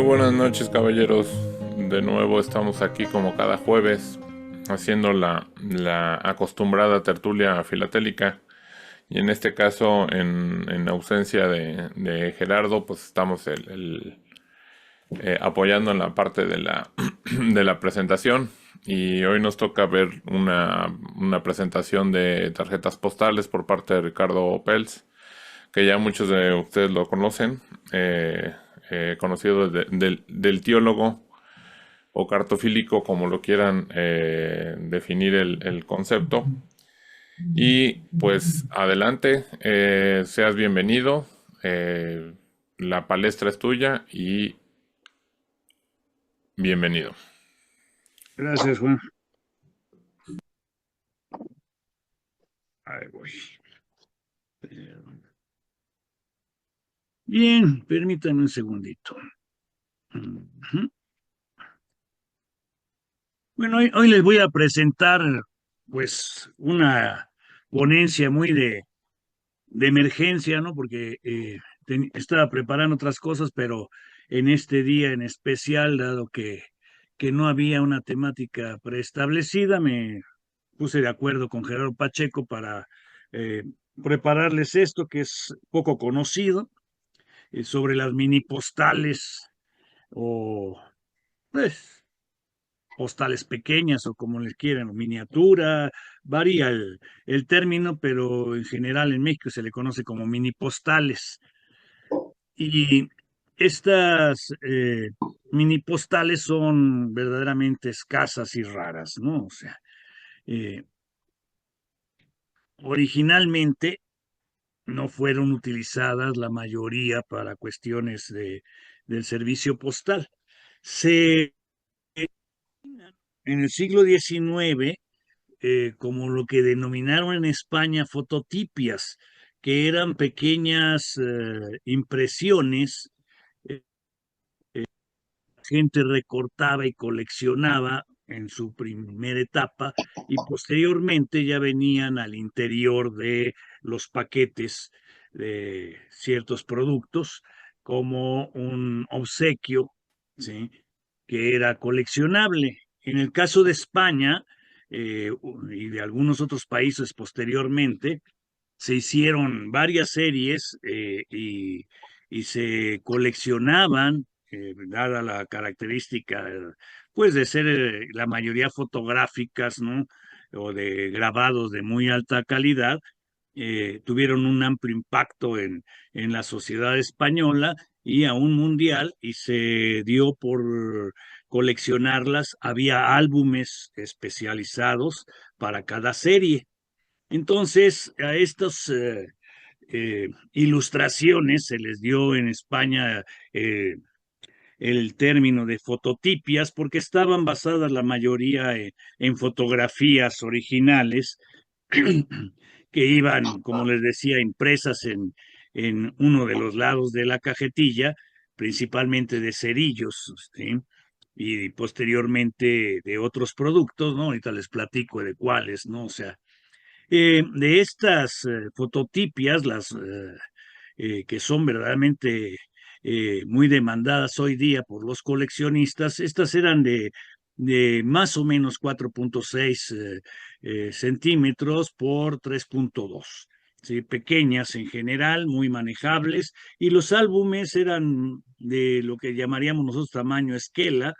buenas noches, caballeros. De nuevo estamos aquí como cada jueves haciendo la acostumbrada tertulia filatélica. Y en este caso, en ausencia de Gerardo, pues estamos apoyando en la parte de de la presentación. Y hoy nos toca ver una presentación de tarjetas postales por parte de Ricardo Pels, que ya muchos de ustedes lo conocen, conocido del teólogo o cartofílico, como lo quieran definir el concepto. Y pues adelante, seas bienvenido, la palestra es tuya y bienvenido. Gracias, Juan. Ahí voy. Bien, permítanme un segundito. Ujú. Bueno, hoy les voy a presentar, pues, una ponencia muy de emergencia, ¿no? Porque estaba preparando otras cosas, pero en este día en especial, dado que no había una temática preestablecida, me puse de acuerdo con Gerardo Pacheco para eh, prepararles esto que es poco conocido sobre las mini postales o pues postales pequeñas o como les quieran, o miniatura, varía el término, pero en general en México se le conoce como mini postales. Y estas mini postales son verdaderamente escasas y raras, ¿no? O sea, eh, originalmente no fueron utilizadas la mayoría para cuestiones del servicio postal. Se En el siglo XIX, como lo que denominaron en España fototipias, que eran pequeñas impresiones, eh, gente recortaba y coleccionaba en su primera etapa y posteriormente ya venían al interior de los paquetes de ciertos productos como un obsequio, ¿sí? Que era coleccionable. En el caso de España y de algunos otros países posteriormente, se hicieron varias series y se coleccionaban, dada la característica, pues, de ser la mayoría fotográficas, ¿no? O de grabados de muy alta calidad, tuvieron un amplio impacto en la sociedad española y aún mundial, y se dio por coleccionarlas. Había álbumes especializados para cada serie. Entonces, a estas ilustraciones se les dio en España el término de fototipias porque estaban basadas la mayoría en fotografías originales que iban, como les decía, impresas en uno de los lados de la cajetilla, principalmente de cerillos, ¿sí? Y posteriormente de otros productos, ¿no? Ahorita les platico de cuáles, ¿no? O sea, de estas fototipias, las que son verdaderamente muy demandadas hoy día por los coleccionistas, estas eran de más o menos 4.6 centímetros por 3.2. ¿Sí? Pequeñas en general, muy manejables, y los álbumes eran de lo que llamaríamos nosotros tamaño esquela,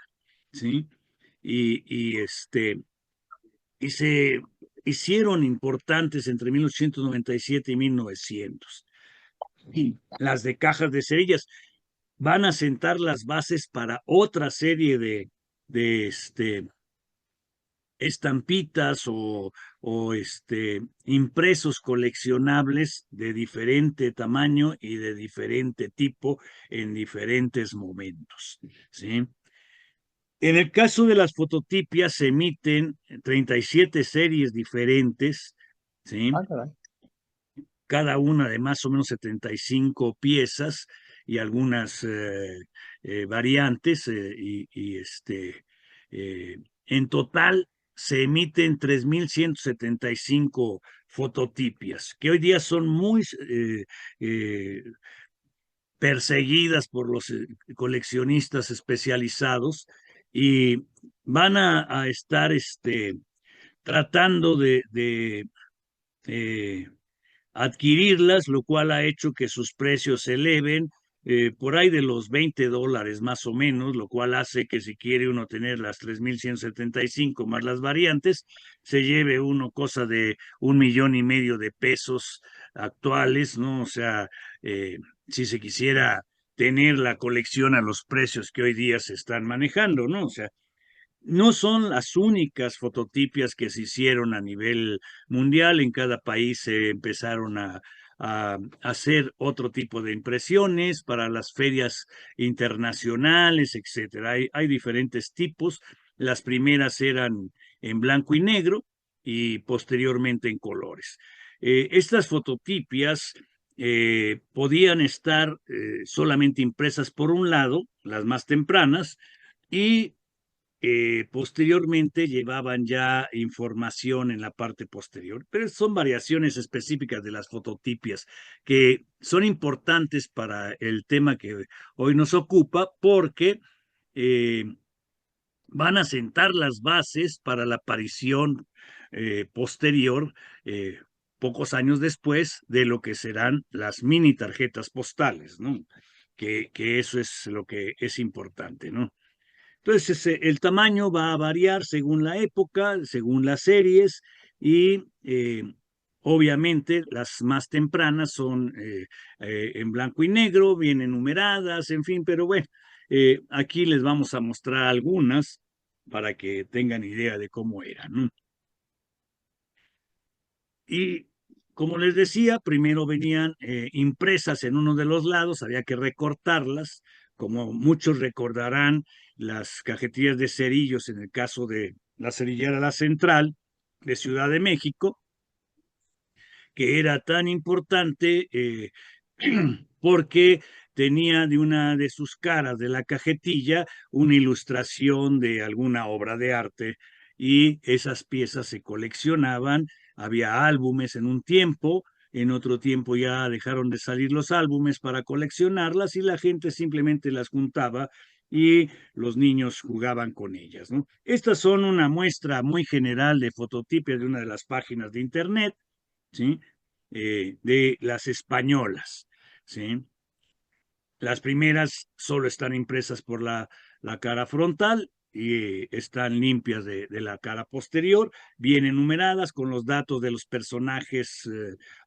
¿sí? Y se hicieron importantes entre 1897 y 1900. Y las de cajas de cerillas van a sentar las bases para otra serie de estampitas o impresos coleccionables de diferente tamaño y de diferente tipo en diferentes momentos, ¿sí? En el caso de las fototipias se emiten 37 series diferentes, ¿sí? Ah, caray. Cada una de más o menos 75 piezas y algunas variantes en total se emiten 3.175 fototipias, que hoy día son muy perseguidas por los coleccionistas especializados y van a estar tratando de adquirirlas, lo cual ha hecho que sus precios se eleven por ahí de los $20 más o menos, lo cual hace que si quiere uno tener las 3,175 más las variantes, se lleve uno cosa de 1,5 millones de pesos actuales, ¿no? O sea, si se quisiera tener la colección a los precios que hoy día se están manejando, ¿no? O sea, no son las únicas fototipias que se hicieron a nivel mundial. En cada país se empezaron a hacer otro tipo de impresiones para las ferias internacionales, etcétera. Hay diferentes tipos. Las primeras eran en blanco y negro y posteriormente en colores. Estas fototipias podían estar solamente impresas por un lado, las más tempranas, y posteriormente llevaban ya información en la parte posterior, pero son variaciones específicas de las fototipias que son importantes para el tema que hoy nos ocupa porque eh, van a sentar las bases para la aparición posterior, pocos años después, de lo que serán las mini tarjetas postales, ¿no? Que eso es lo que es importante, ¿no? Entonces, el tamaño va a variar según la época, según las series y obviamente las más tempranas son en blanco y negro, vienen numeradas, en fin, pero bueno, aquí les vamos a mostrar algunas para que tengan idea de cómo eran, ¿no? Y como les decía, primero venían impresas en uno de los lados, había que recortarlas, como muchos recordarán las cajetillas de cerillos en el caso de la cerillera La Central de Ciudad de México, que era tan importante porque tenía de una de sus caras de la cajetilla una ilustración de alguna obra de arte y esas piezas se coleccionaban. Había álbumes en un tiempo, en otro tiempo ya dejaron de salir los álbumes para coleccionarlas y la gente simplemente las juntaba y los niños jugaban con ellas, ¿no? Estas son una muestra muy general de fototipias de una de las páginas de internet, ¿sí? De las españolas, ¿sí? Las primeras solo están impresas por la cara frontal y están limpias de la cara posterior, vienen numeradas con los datos de los personajes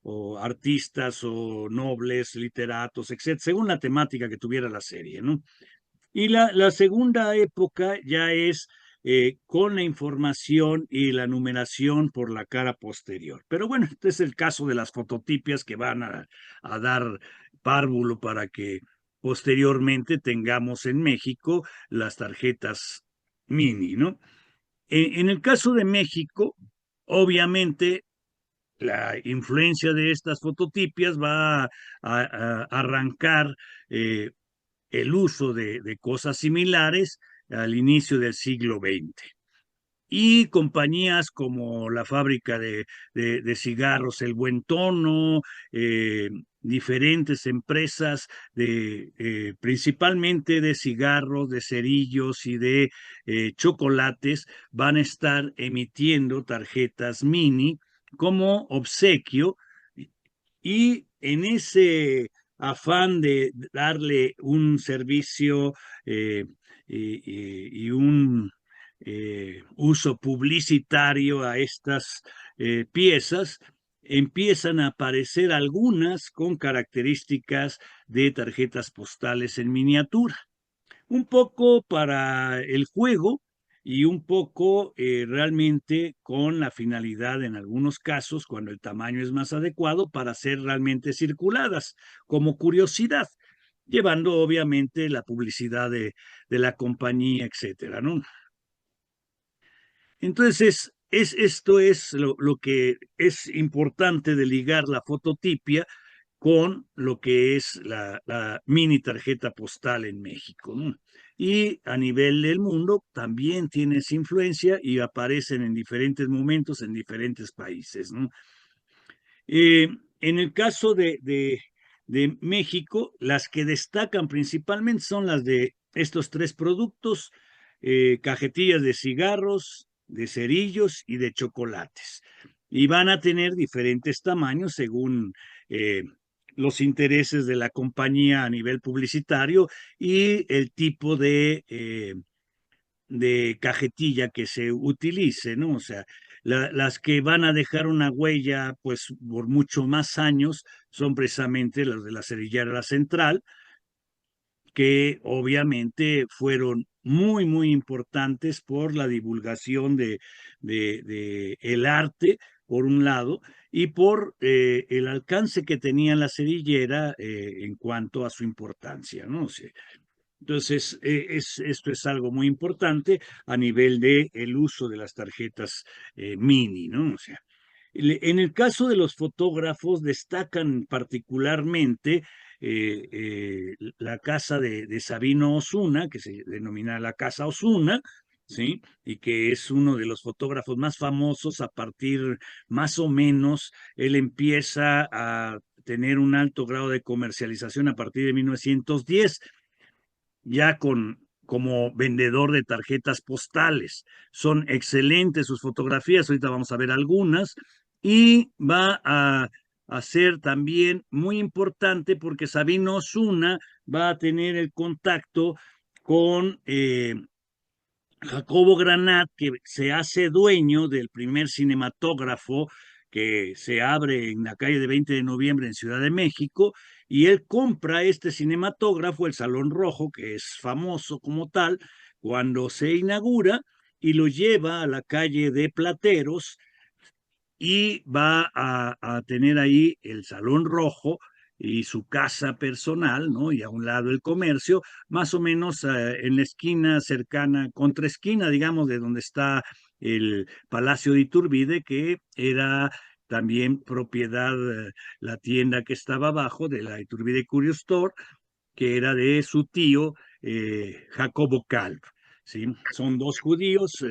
o artistas o nobles, literatos, etcétera, según la temática que tuviera la serie, ¿no? Y la segunda época ya es con la información y la numeración por la cara posterior. Pero bueno, este es el caso de las fototipias que van a dar párvulo para que posteriormente tengamos en México las tarjetas mini, ¿no? En el caso de México, obviamente la influencia de estas fototipias va a arrancar el uso de cosas similares al inicio del siglo XX. Y compañías como la fábrica de cigarros El Buen Tono, diferentes empresas principalmente de cigarros, de cerillos y de chocolates van a estar emitiendo tarjetas mini como obsequio y en ese afán de darle un servicio y un uso publicitario a estas piezas, empiezan a aparecer algunas con características de tarjetas postales en miniatura, un poco para el juego y un poco realmente con la finalidad, en algunos casos, cuando el tamaño es más adecuado, para ser realmente circuladas como curiosidad, llevando obviamente la publicidad de la compañía, etcétera, ¿no? Entonces, esto es lo que es importante de ligar la fototipia con lo que es la mini tarjeta postal en México, ¿no? Y a nivel del mundo también tiene esa influencia y aparecen en diferentes momentos en diferentes países, ¿no? En el caso de México. Las que destacan principalmente son las de estos tres productos, cajetillas de cigarros, de cerillos y de chocolates. Y van a tener diferentes tamaños según los intereses de la compañía a nivel publicitario y el tipo de cajetilla que se utilice, ¿no? O sea, las que van a dejar una huella, pues, por mucho más años, son precisamente las de la cerillera central, que obviamente fueron muy, muy importantes por la divulgación de el arte, por un lado, y por el alcance que tenía la cerillera en cuanto a su importancia, ¿no? O sea, entonces, esto es algo muy importante a nivel de el uso de las tarjetas mini, ¿no? O sea, en el caso de los fotógrafos, destacan particularmente la casa de Sabino Osuna, que se denomina la Casa Osuna, ¿sí? Y que es uno de los fotógrafos más famosos a partir, más o menos, él empieza a tener un alto grado de comercialización a partir de 1910, ya como vendedor de tarjetas postales. Son excelentes sus fotografías, ahorita vamos a ver algunas, y va a ser también muy importante porque Sabino Osuna va a tener el contacto con Jacobo Granat, que se hace dueño del primer cinematógrafo que se abre en la calle de 20 de noviembre en Ciudad de México, y él compra este cinematógrafo, el Salón Rojo, que es famoso como tal, cuando se inaugura, y lo lleva a la calle de Plateros y va a tener ahí el Salón Rojo y su casa personal, ¿no? Y a un lado el comercio, más o menos en la esquina cercana, contraesquina, digamos, de donde está el Palacio de Iturbide, que era también propiedad, la tienda que estaba abajo de la Iturbide Curious Store, que era de su tío Jacobo Kalb. ¿Sí? Son dos judíos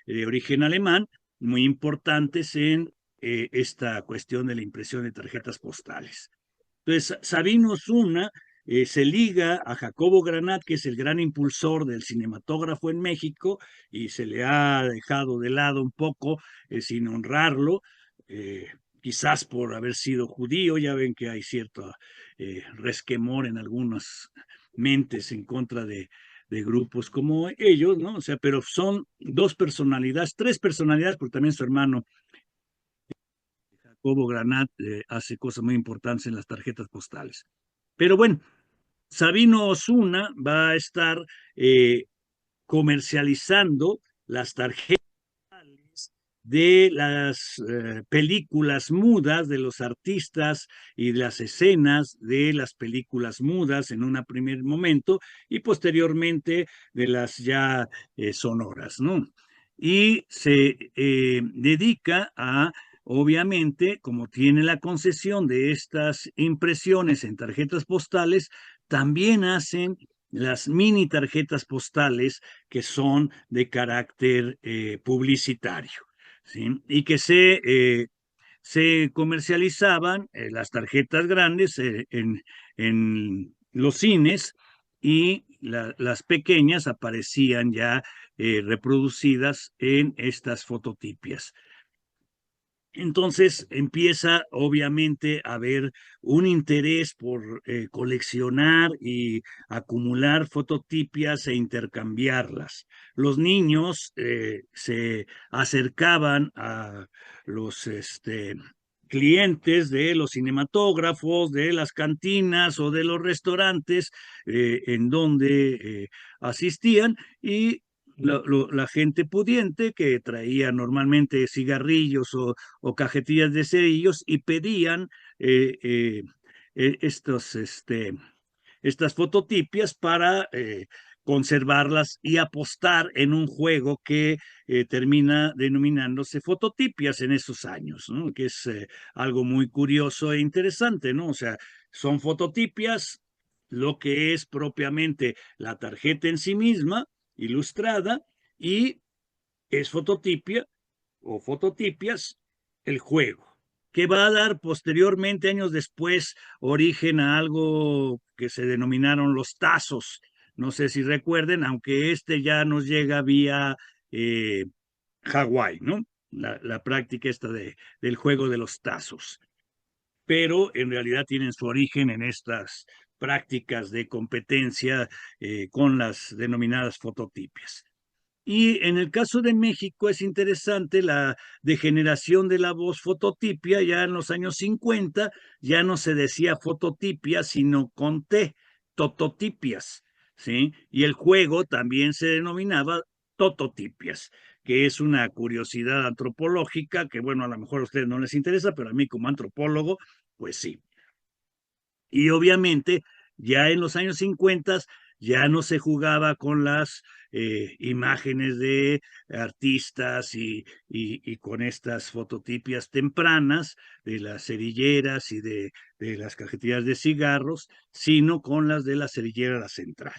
de origen alemán, muy importantes en esta cuestión de la impresión de tarjetas postales. Entonces, Sabino Osuna se liga a Jacobo Granat, que es el gran impulsor del cinematógrafo en México, y se le ha dejado de lado un poco sin honrarlo, eh, quizás por haber sido judío. Ya ven que hay cierto resquemor en algunas mentes en contra de grupos como ellos, ¿no? O sea, pero son dos personalidades, tres personalidades, porque también su hermano Jacobo Granat hace cosas muy importantes en las tarjetas postales. Pero bueno, Sabino Osuna va a estar eh, comercializando las tarjetas de las películas mudas de los artistas y de las escenas de las películas mudas en un primer momento, y posteriormente de las ya sonoras, ¿no? Y se dedica a, obviamente, como tiene la concesión de estas impresiones en tarjetas postales, también hacen las mini tarjetas postales que son de carácter publicitario. ¿Sí? Y que se comercializaban las tarjetas grandes en los cines, y las pequeñas aparecían ya reproducidas en estas fototipias. Entonces empieza obviamente a haber un interés por coleccionar y acumular fototipias e intercambiarlas. Los niños se acercaban a los clientes de los cinematógrafos, de las cantinas o de los restaurantes en donde asistían, y la gente pudiente que traía normalmente cigarrillos o cajetillas de cerillos y pedían eh, eh, estos, estas fototipias para conservarlas y apostar en un juego que termina denominándose fototipias en esos años, ¿no? Que es algo muy curioso e interesante, ¿no? O sea, son fototipias, lo que es propiamente la tarjeta en sí misma, ilustrada, y es fototipia o fototipias el juego, que va a dar posteriormente, años después, origen a algo que se denominaron los tazos. No sé si recuerden, aunque este ya nos llega vía eh, Hawái, ¿no? La práctica esta del juego de los tazos. Pero en realidad tienen su origen en estas prácticas de competencia con las denominadas fototipias. Y en el caso de México es interesante la degeneración de la voz fototipia. Ya en los años 50 ya no se decía fototipia, sino con T, tototipias, ¿sí? Y el juego también se denominaba tototipias, que es una curiosidad antropológica que, bueno, a lo mejor a ustedes no les interesa, pero a mí como antropólogo, pues sí. Y obviamente ya en los años 50 ya no se jugaba con las imágenes de artistas y con estas fototipias tempranas de las cerilleras y de las cajetillas de cigarros, sino con las de la cerillera La Central,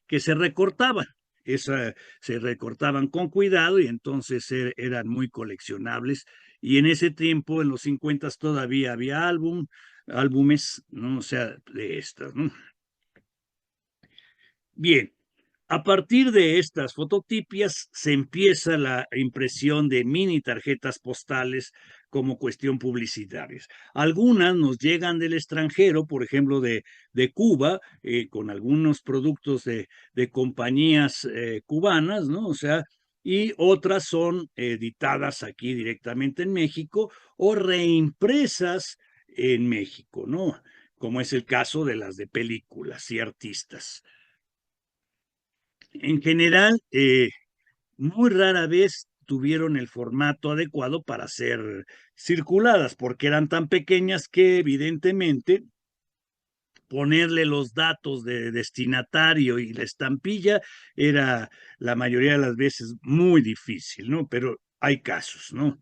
que se recortaban. Se recortaban con cuidado y entonces eran muy coleccionables. Y en ese tiempo, en los 50 todavía había álbumes, ¿no? O sea, de estas, ¿no? Bien, a partir de estas fototipias se empieza la impresión de mini tarjetas postales como cuestión publicitaria. Algunas nos llegan del extranjero, por ejemplo, de Cuba, con algunos productos de compañías cubanas, ¿no? O sea, y otras son editadas aquí directamente en México o reimpresas en México, ¿no? Como es el caso de las de películas y artistas. En general, muy rara vez tuvieron el formato adecuado para ser circuladas, porque eran tan pequeñas que evidentemente ponerle los datos de destinatario y la estampilla era la mayoría de las veces muy difícil, ¿no? Pero hay casos, ¿no?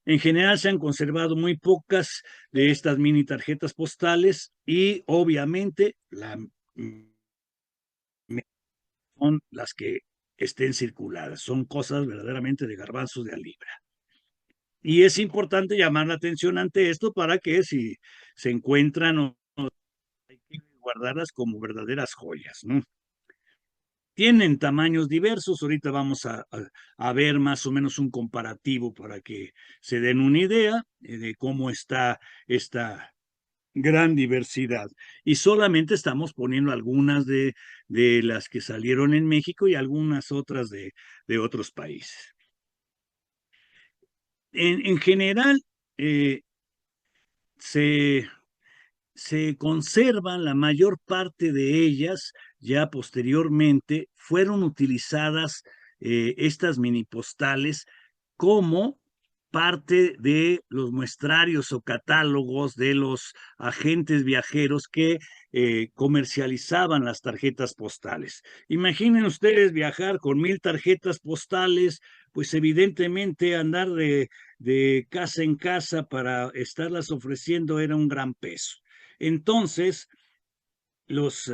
En general se han conservado muy pocas de estas mini tarjetas postales y obviamente son las que estén circuladas. Son cosas verdaderamente de garbanzos de a libra. Y es importante llamar la atención ante esto para que si se encuentran o no, hay que guardarlas como verdaderas joyas, ¿no? Tienen tamaños diversos. Ahorita vamos a ver más o menos un comparativo para que se den una idea de cómo está esta gran diversidad. Y solamente estamos poniendo algunas de las que salieron en México y algunas otras de otros países. En general, eh, se, se conservan la mayor parte de ellas, ya posteriormente fueron utilizadas estas mini postales como parte de los muestrarios o catálogos de los agentes viajeros que comercializaban las tarjetas postales. Imaginen ustedes viajar con 1000 tarjetas postales, pues evidentemente andar de casa en casa para estarlas ofreciendo era un gran peso. Entonces, los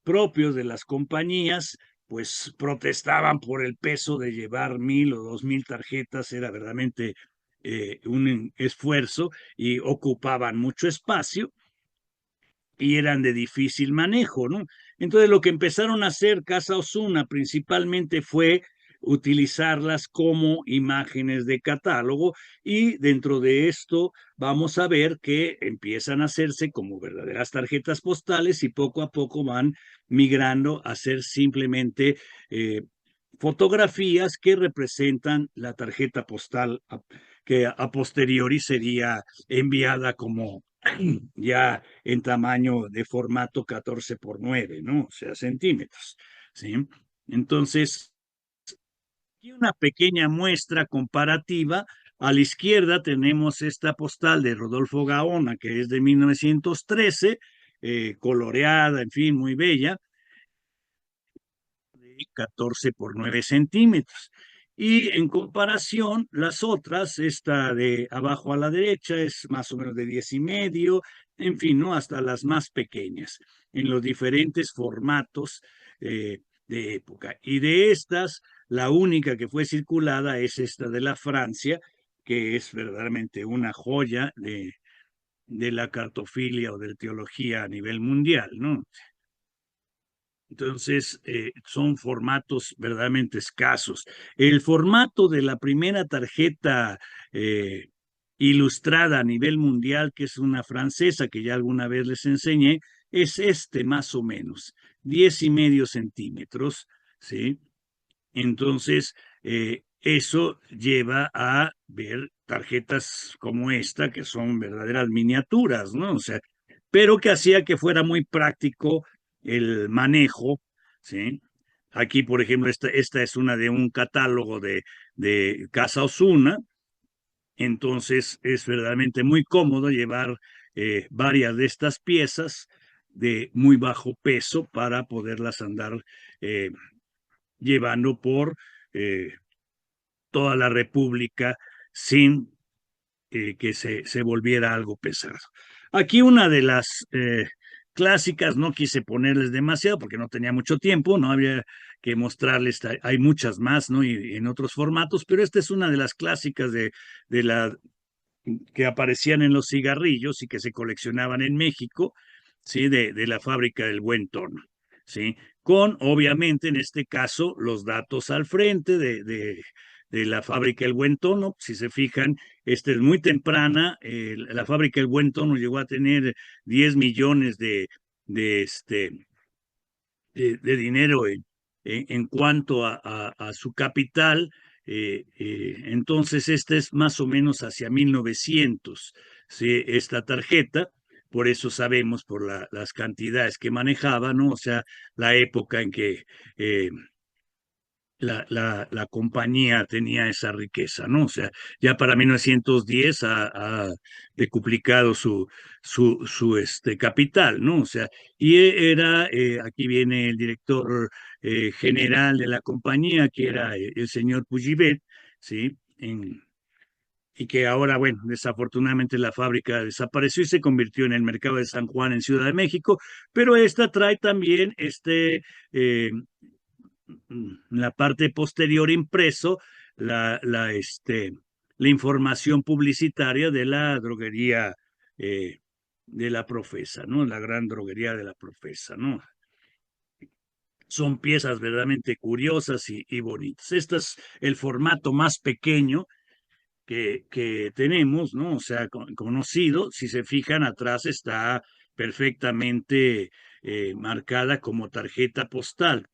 propios de las compañías pues protestaban por el peso de llevar 1000 o 2000 tarjetas, era verdaderamente un esfuerzo y ocupaban mucho espacio y eran de difícil manejo, ¿no? Entonces lo que empezaron a hacer Casa Osuna principalmente fue utilizarlas como imágenes de catálogo y dentro de esto vamos a ver que empiezan a hacerse como verdaderas tarjetas postales y poco a poco van migrando a ser simplemente fotografías que representan la tarjeta postal que a posteriori sería enviada como ya en tamaño de formato 14x9, ¿no? O sea, centímetros, ¿sí? Entonces, aquí una pequeña muestra comparativa. A la izquierda tenemos esta postal de Rodolfo Gaona, que es de 1913, coloreada, en fin, muy bella, de 14x9 centímetros. Y en comparación, las otras, esta de abajo a la derecha es más o menos de 10,5, en fin, ¿no? Hasta las más pequeñas, en los diferentes formatos de época. Y de estas, la única que fue circulada es esta de la Francia, que es verdaderamente una joya de la cartofilia o de la teología a nivel mundial, ¿no? Entonces, son formatos verdaderamente escasos. El formato de la primera tarjeta ilustrada a nivel mundial, que es una francesa que ya alguna vez les enseñé, es este más o menos, 10,5 centímetros, ¿sí? Entonces, eso lleva a ver tarjetas como esta, que son verdaderas miniaturas, ¿no? O sea, pero que hacía que fuera muy práctico el manejo, ¿sí? Aquí, por ejemplo, esta es una de un catálogo de Casa Osuna, entonces es verdaderamente muy cómodo llevar varias de estas piezas de muy bajo peso para poderlas andar eh, llevando por eh, toda la República sin que se volviera algo pesado. Aquí una de las clásicas, no quise ponerles demasiado porque no tenía mucho tiempo, no había que mostrarles, hay muchas más, ¿no? Y en otros formatos, pero esta es una de las clásicas de la que aparecían en los cigarrillos y que se coleccionaban en México, ¿sí? De la fábrica del Buen Tono, ¿sí? Con, obviamente, en este caso, los datos al frente de la fábrica del Buen Tono. Si se fijan, esta es muy temprana. La fábrica del Buen Tono llegó a tener 10 millones de, este, de dinero en cuanto a su capital. Entonces, este es más o menos hacia 1900, ¿sí? Esta tarjeta, por eso sabemos por las cantidades que manejaba, ¿no? O sea, la época en que la compañía tenía esa riqueza, ¿no? O sea, ya para 1910 ha decuplicado su capital, ¿no? O sea, y era, aquí viene el director general de la compañía, que era el señor Pujibet, ¿sí? Y que ahora, bueno, desafortunadamente la fábrica desapareció y se convirtió en el mercado de San Juan en Ciudad de México, pero esta trae también la parte posterior impreso la información publicitaria de la droguería de la Profesa, ¿no? La gran droguería de la Profesa, ¿no? Son piezas verdaderamente curiosas y bonitas. Este es el formato más pequeño que tenemos, ¿no? O sea, conocido. Si se fijan, atrás está perfectamente marcada como tarjeta postal,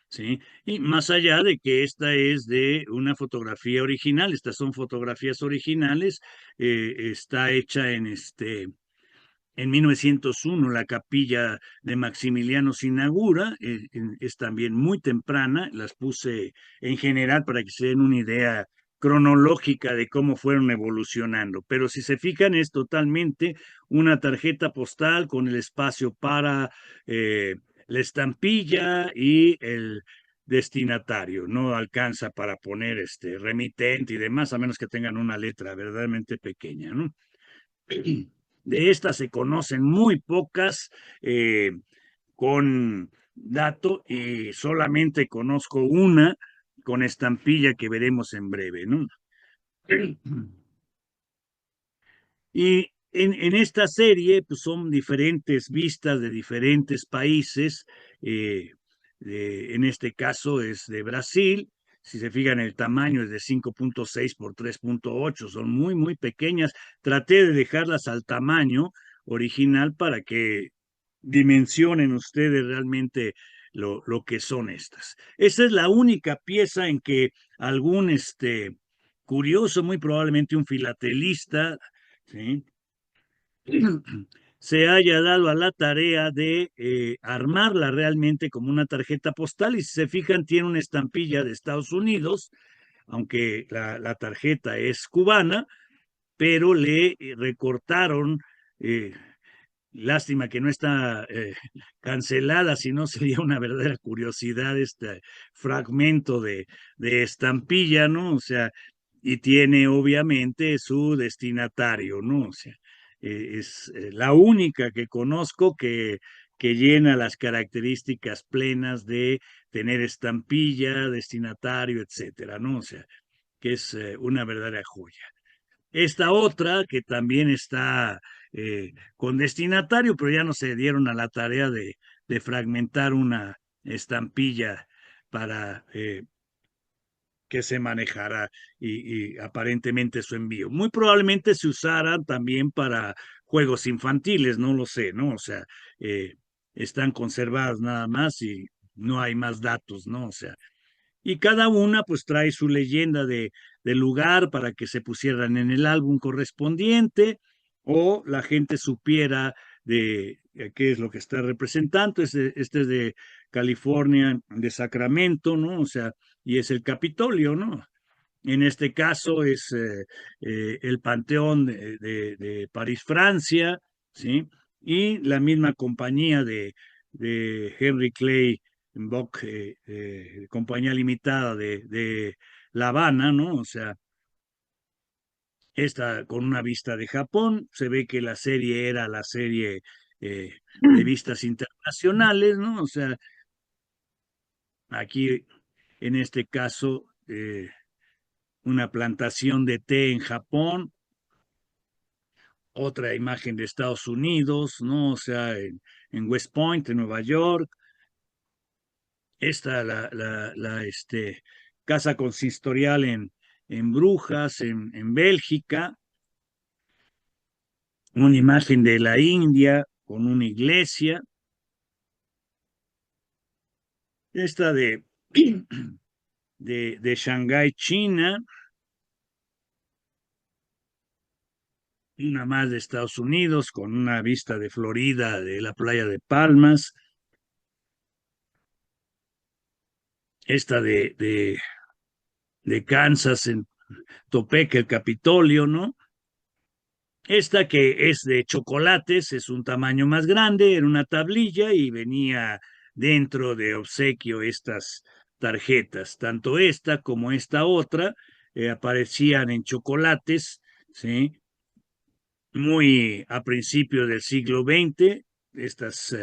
¿sí? Y más allá de que esta es de una fotografía original, estas son fotografías originales, está hecha en 1901 la capilla de Maximiliano se inaugura, es también muy temprana, las puse en general para que se den una idea cronológica de cómo fueron evolucionando, pero si se fijan es totalmente una tarjeta postal con el espacio para la estampilla y el destinatario, no alcanza para poner remitente y demás, a menos que tengan una letra verdaderamente pequeña, ¿no? De estas se conocen muy pocas con dato y solamente conozco una con estampilla que veremos en breve, ¿no? Y en esta serie pues son diferentes vistas de diferentes países. En este caso es de Brasil. Si se fijan, el tamaño es de 5,6 por 3,8. Son muy, muy pequeñas. Traté de dejarlas al tamaño original para que dimensionen ustedes realmente lo que son estas. Esta es la única pieza en que algún curioso, muy probablemente un filatelista, ¿sí? Se haya dado a la tarea de armarla realmente como una tarjeta postal y si se fijan tiene una estampilla de Estados Unidos, aunque la tarjeta es cubana, pero le recortaron, eh, lástima que no está cancelada, si no sería una verdadera curiosidad este fragmento de estampilla, ¿no? O sea, y tiene obviamente su destinatario, ¿no? O sea, es la única que conozco que llena las características plenas de tener estampilla, destinatario, etcétera, ¿no? O sea, que es una verdadera joya. Esta otra que también está con destinatario, pero ya no se dieron a la tarea de fragmentar una estampilla para que se manejara y aparentemente su envío. Muy probablemente se usara también para juegos infantiles, no lo sé, ¿no? O sea, eh, están conservadas nada más y no hay más datos, ¿no? O sea, y cada una pues trae su leyenda del lugar para que se pusieran en el álbum correspondiente o la gente supiera de qué es lo que está representando. Este es de California, de Sacramento, ¿no? O sea, y es el Capitolio, ¿no? En este caso es el Panteón de París, Francia, ¿sí? Y la misma compañía de Henry Clay Bock, compañía limitada de La Habana, ¿no? O sea, esta con una vista de Japón, se ve que la serie era la serie de vistas internacionales, ¿no? O sea, aquí en este caso una plantación de té en Japón, otra imagen de Estados Unidos, ¿no? O sea, en West Point, en Nueva York, esta, casa consistorial en Brujas, en Bélgica, una imagen de la India con una iglesia, esta de Shanghái, China, una más de Estados Unidos con una vista de Florida, de la playa de Palmas, esta de Kansas, en Topeka, el Capitolio, ¿no? Esta que es de chocolates, es un tamaño más grande, en una tablilla y venía dentro de obsequio estas tarjetas. Tanto esta como esta otra aparecían en chocolates, ¿sí? Muy a principios del siglo XX. Estas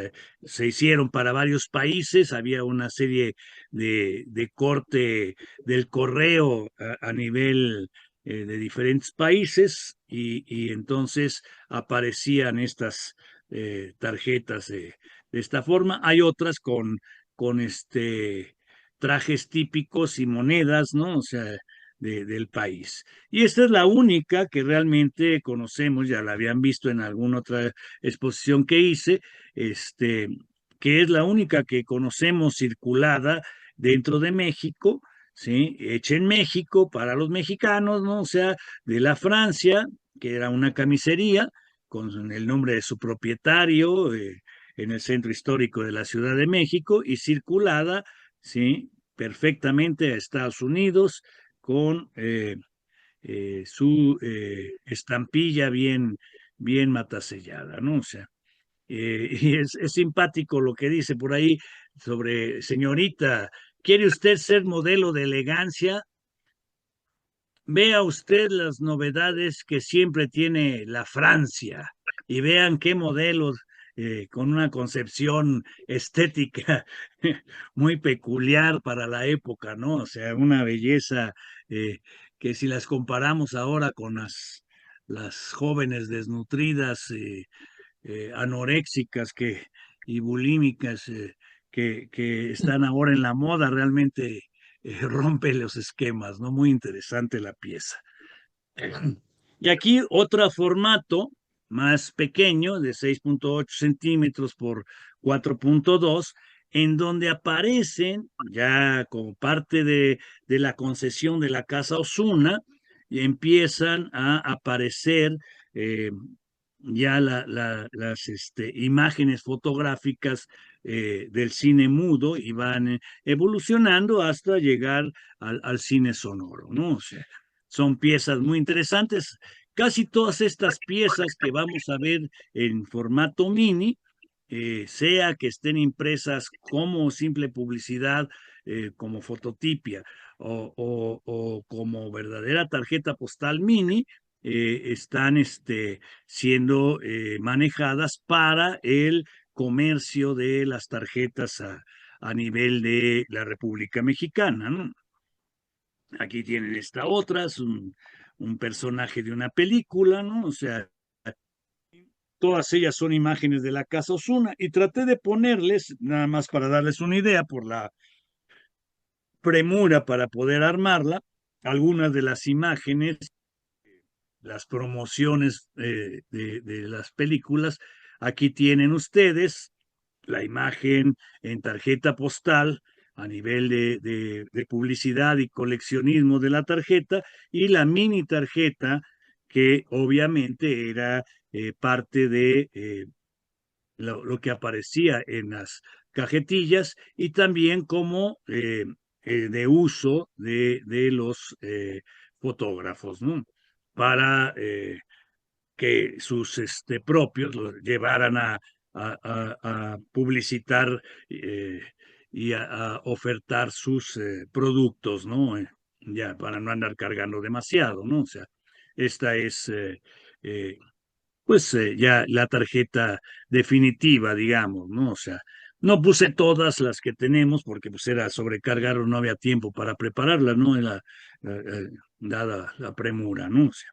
se hicieron para varios países, había una serie de corte del correo a nivel de diferentes países y entonces aparecían estas tarjetas de esta forma. Hay otras con trajes típicos y monedas, ¿no? O sea, del país. Y esta es la única que realmente conocemos, ya la habían visto en alguna otra exposición que hice, este, que es la única que conocemos circulada dentro de México, ¿sí? Hecha en México para los mexicanos, ¿no? O sea, de la Francia, que era una camisería con el nombre de su propietario en el centro histórico de la Ciudad de México y circulada, ¿sí? Perfectamente a Estados Unidos con su estampilla bien matasellada, ¿no? O sea, y es simpático lo que dice por ahí sobre, señorita, ¿quiere usted ser modelo de elegancia? Vea usted las novedades que siempre tiene la Francia y vean qué modelos con una concepción estética muy peculiar para la época, ¿no? O sea, una belleza eh, que si las comparamos ahora con las jóvenes desnutridas, anoréxicas y bulímicas que están ahora en la moda, realmente rompe los esquemas, ¿no? Muy interesante la pieza. Y aquí otro formato más pequeño de 6.8 centímetros por 4.2, en donde aparecen ya como parte de la concesión de la Casa Osuna, y empiezan a aparecer eh, ya las imágenes fotográficas del cine mudo y van evolucionando hasta llegar al cine sonoro, ¿no? O sea, son piezas muy interesantes. Casi todas estas piezas que vamos a ver en formato mini, sea que estén impresas como simple publicidad, como fototipia o como verdadera tarjeta postal mini, están siendo manejadas para el comercio de las tarjetas a nivel de la República Mexicana, ¿no? Aquí tienen esta otra, es un personaje de una película, ¿no? O sea, todas ellas son imágenes de la Casa Osuna y traté de ponerles, nada más para darles una idea por la premura para poder armarla, algunas de las imágenes, las promociones de las películas. Aquí tienen ustedes la imagen en tarjeta postal a nivel de publicidad y coleccionismo de la tarjeta y la mini tarjeta que obviamente era parte de lo que aparecía en las cajetillas y también como de uso de los fotógrafos, ¿no? Para que sus propios los llevaran a publicitar y a ofertar sus productos, ¿no? Ya para no andar cargando demasiado, ¿no? O sea, esta es pues ya la tarjeta definitiva, digamos, ¿no? O sea, no puse todas las que tenemos porque pues era sobrecargar o no había tiempo para prepararlas, ¿no? Dada la premura, ¿no? O sea,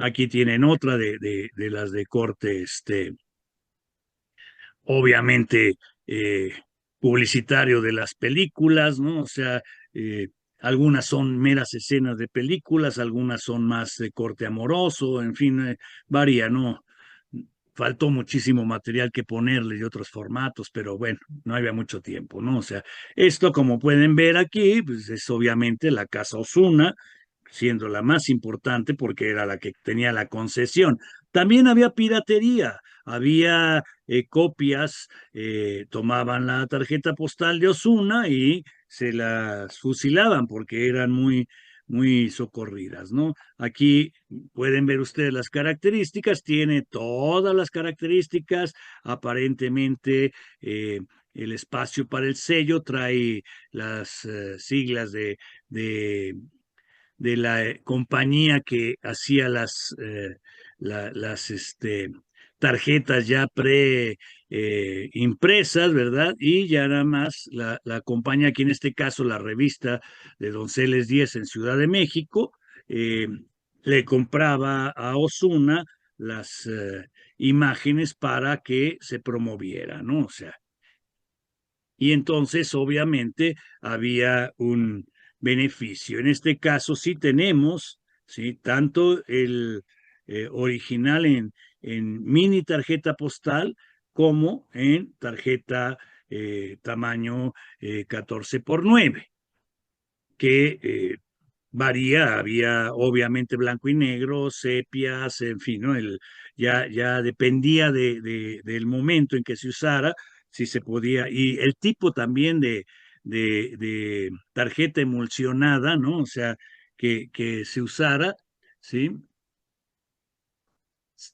aquí tienen otra de las de corte, obviamente, eh, publicitario de las películas, ¿no? O sea, eh, algunas son meras escenas de películas, algunas son más de corte amoroso, en fin, varía, ¿no? Faltó muchísimo material que ponerle de otros formatos, pero bueno, no había mucho tiempo, ¿no? O sea, esto, como pueden ver aquí, pues es obviamente la Casa Osuna, siendo la más importante porque era la que tenía la concesión. También había piratería, había copias, tomaban la tarjeta postal de Osuna y se las fusilaban porque eran muy socorridas, ¿no? Aquí pueden ver ustedes las características, tiene todas las características, aparentemente el espacio para el sello trae las siglas de la compañía que hacía las tarjetas ya pre impresas, ¿verdad? Y ya nada más la compañía, aquí en este caso la revista de Donceles 10 en Ciudad de México, le compraba a Osuna las imágenes para que se promoviera, ¿no? O sea, y entonces obviamente había un beneficio. En este caso sí tenemos, ¿sí? Tanto el original en mini tarjeta postal como en tarjeta tamaño 14 por 9 que varía, había obviamente blanco y negro, sepias, en fin, ¿no? Ya dependía del momento en que se usara, si se podía, y el tipo también de tarjeta emulsionada, ¿no? O sea, que se usara, ¿sí?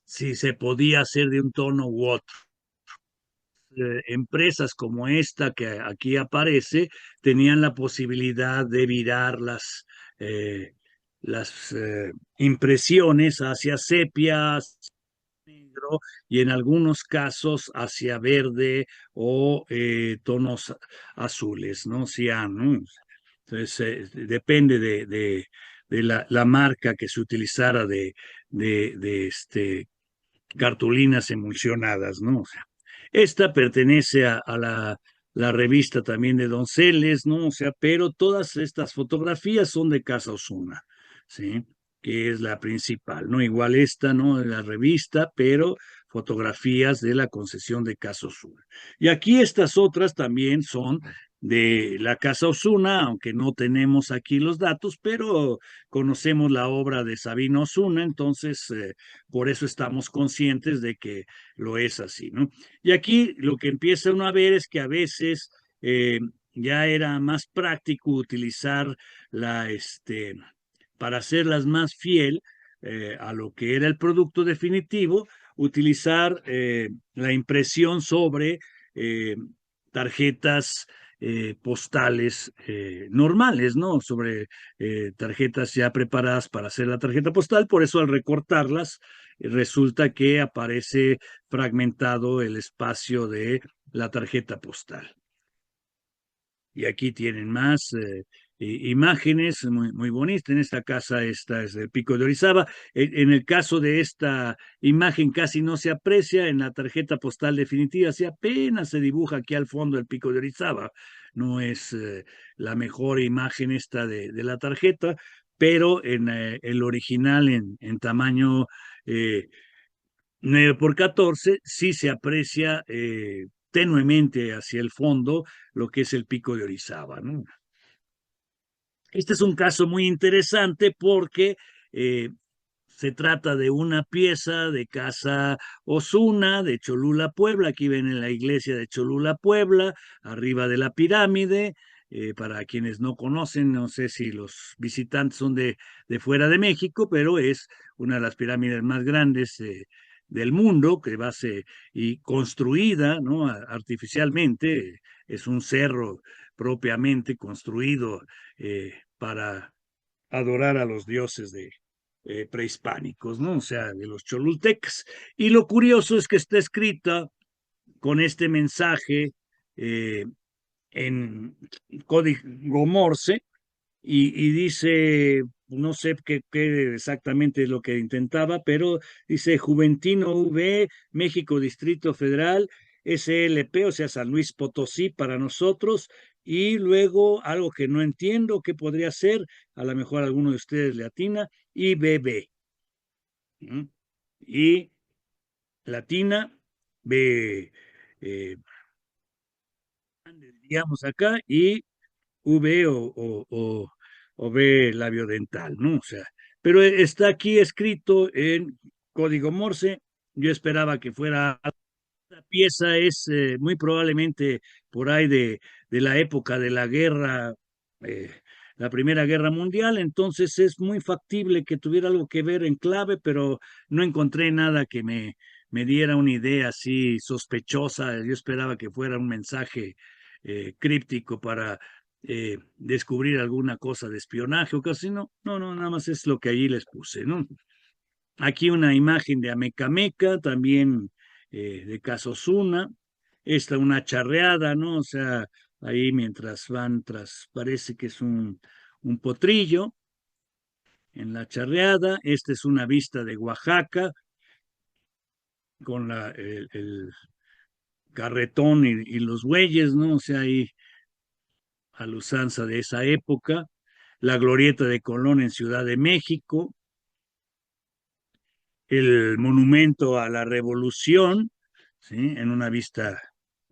Si se podía hacer de un tono u otro. Empresas como esta que aquí aparece tenían la posibilidad de virar las impresiones hacia sepias, negro y en algunos casos hacia verde o tonos azules, ¿no? Cian, ¿no? Entonces, depende de la marca que se utilizara de cartulinas emulsionadas, ¿no? O sea, esta pertenece a la revista también de Donceles, ¿no? O sea, pero todas estas fotografías son de Casa Osuna, ¿sí? Que es la principal, ¿no? Igual esta, ¿no? De la revista, pero fotografías de la concesión de Casa Osuna. Y aquí estas otras también son de la Casa Osuna, aunque no tenemos aquí los datos, pero conocemos la obra de Sabino Osuna, entonces por eso estamos conscientes de que lo es así, ¿no? Y aquí lo que empieza uno a ver es que a veces ya era más práctico utilizar para hacerlas más fiel a lo que era el producto definitivo, utilizar la impresión sobre eh, tarjetas postales normales, ¿no? Sobre tarjetas ya preparadas para hacer la tarjeta postal, por eso al recortarlas resulta que aparece fragmentado el espacio de la tarjeta postal. Y aquí tienen más. imágenes muy, muy bonitas. En esta casa, esta es del Pico de Orizaba. En el caso de esta imagen casi no se aprecia, en la tarjeta postal definitiva sí apenas se dibuja aquí al fondo el Pico de Orizaba. No es la mejor imagen esta de la tarjeta, pero en el original en tamaño 9 por 14 sí se aprecia tenuemente hacia el fondo lo que es el Pico de Orizaba, ¿no? Este es un caso muy interesante porque eh, se trata de una pieza de Casa Osuna de Cholula, Puebla. Aquí ven en la iglesia de Cholula, Puebla, arriba de la pirámide. Para quienes no conocen, no sé si los visitantes son de fuera de México, pero es una de las pirámides más grandes del mundo, que va a ser y construida, ¿no? Artificialmente. Es un cerro propiamente construido para adorar a los dioses prehispánicos, ¿no? O sea, de los cholultecas. Y lo curioso es que está escrita con este mensaje eh, en código Morse y dice, no sé qué exactamente es lo que intentaba, pero dice Juventino V, México Distrito Federal, SLP, o sea, San Luis Potosí para nosotros, y luego algo que no entiendo qué podría ser, a lo mejor alguno de ustedes le atina, IBB. ¿Mm? Y latina, B, eh, digamos acá, y V o B labiodental, ¿no? O sea, pero está aquí escrito en código Morse. Yo esperaba que fuera. La pieza es muy probablemente por ahí de la época de la guerra, eh, la Primera Guerra Mundial, entonces es muy factible que tuviera algo que ver en clave, pero no encontré nada que me diera una idea así sospechosa. Yo esperaba que fuera un mensaje críptico para descubrir alguna cosa de espionaje o casi no, no, no, nada más es lo que allí les puse, ¿no? Aquí una imagen de Amecameca, también de Casosuna. Esta una charreada, ¿no? O sea, ahí mientras van tras, parece que es un potrillo en la charreada. Esta es una vista de Oaxaca con el carretón y los bueyes, ¿no? O sea, ahí a la usanza de esa época. La glorieta de Colón en Ciudad de México, el monumento a la Revolución, ¿sí? En una vista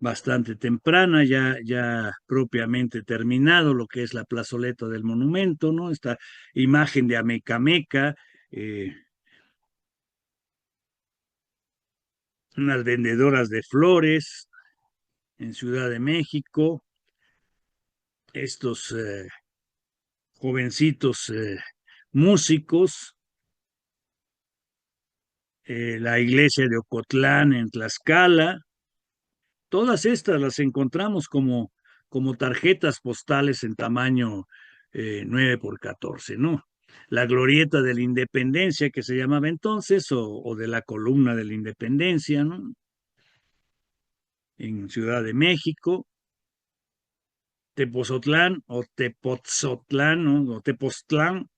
bastante temprana, ya propiamente terminado lo que es la plazoleta del monumento, ¿no? Esta imagen de Amecameca, eh, unas vendedoras de flores en Ciudad de México, estos jovencitos músicos, la iglesia de Ocotlán en Tlaxcala. Todas estas las encontramos como tarjetas postales en tamaño 9 por 14, ¿no? La glorieta de la Independencia, que se llamaba entonces, o de la columna de la Independencia, ¿no? En Ciudad de México, Tepozotlán o Tepoztlán, ¿no? O Tepoztlán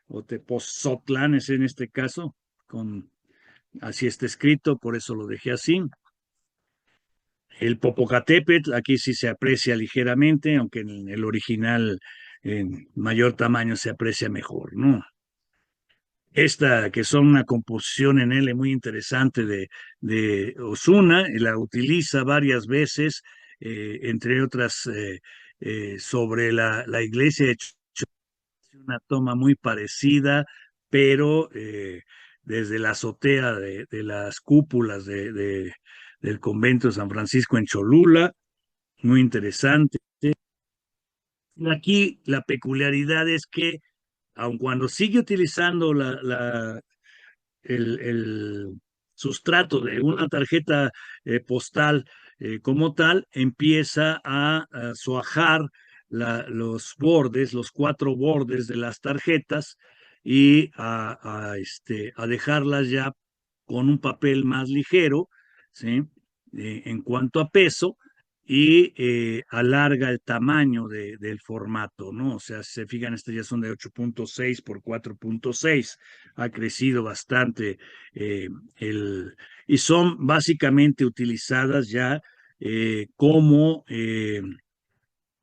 o Tepozotlán es en este caso, así está escrito, por eso lo dejé así. El Popocatépetl, aquí sí se aprecia ligeramente, aunque en el original en mayor tamaño se aprecia mejor, ¿no? Esta, que son una composición en L muy interesante de Osuna, la utiliza varias veces, entre otras, sobre la iglesia de una toma muy parecida, pero desde la azotea de las cúpulas del convento de San Francisco en Cholula, muy interesante. Aquí la peculiaridad es que, aun cuando sigue utilizando el sustrato de una tarjeta postal como tal, empieza a soajar los bordes, los cuatro bordes de las tarjetas y a dejarlas ya con un papel más ligero, ¿sí? En cuanto a peso, y alarga el tamaño del formato, ¿no? O sea, si se fijan, estas ya son de 8.6 por 4.6, ha crecido bastante eh, el, y son básicamente utilizadas ya como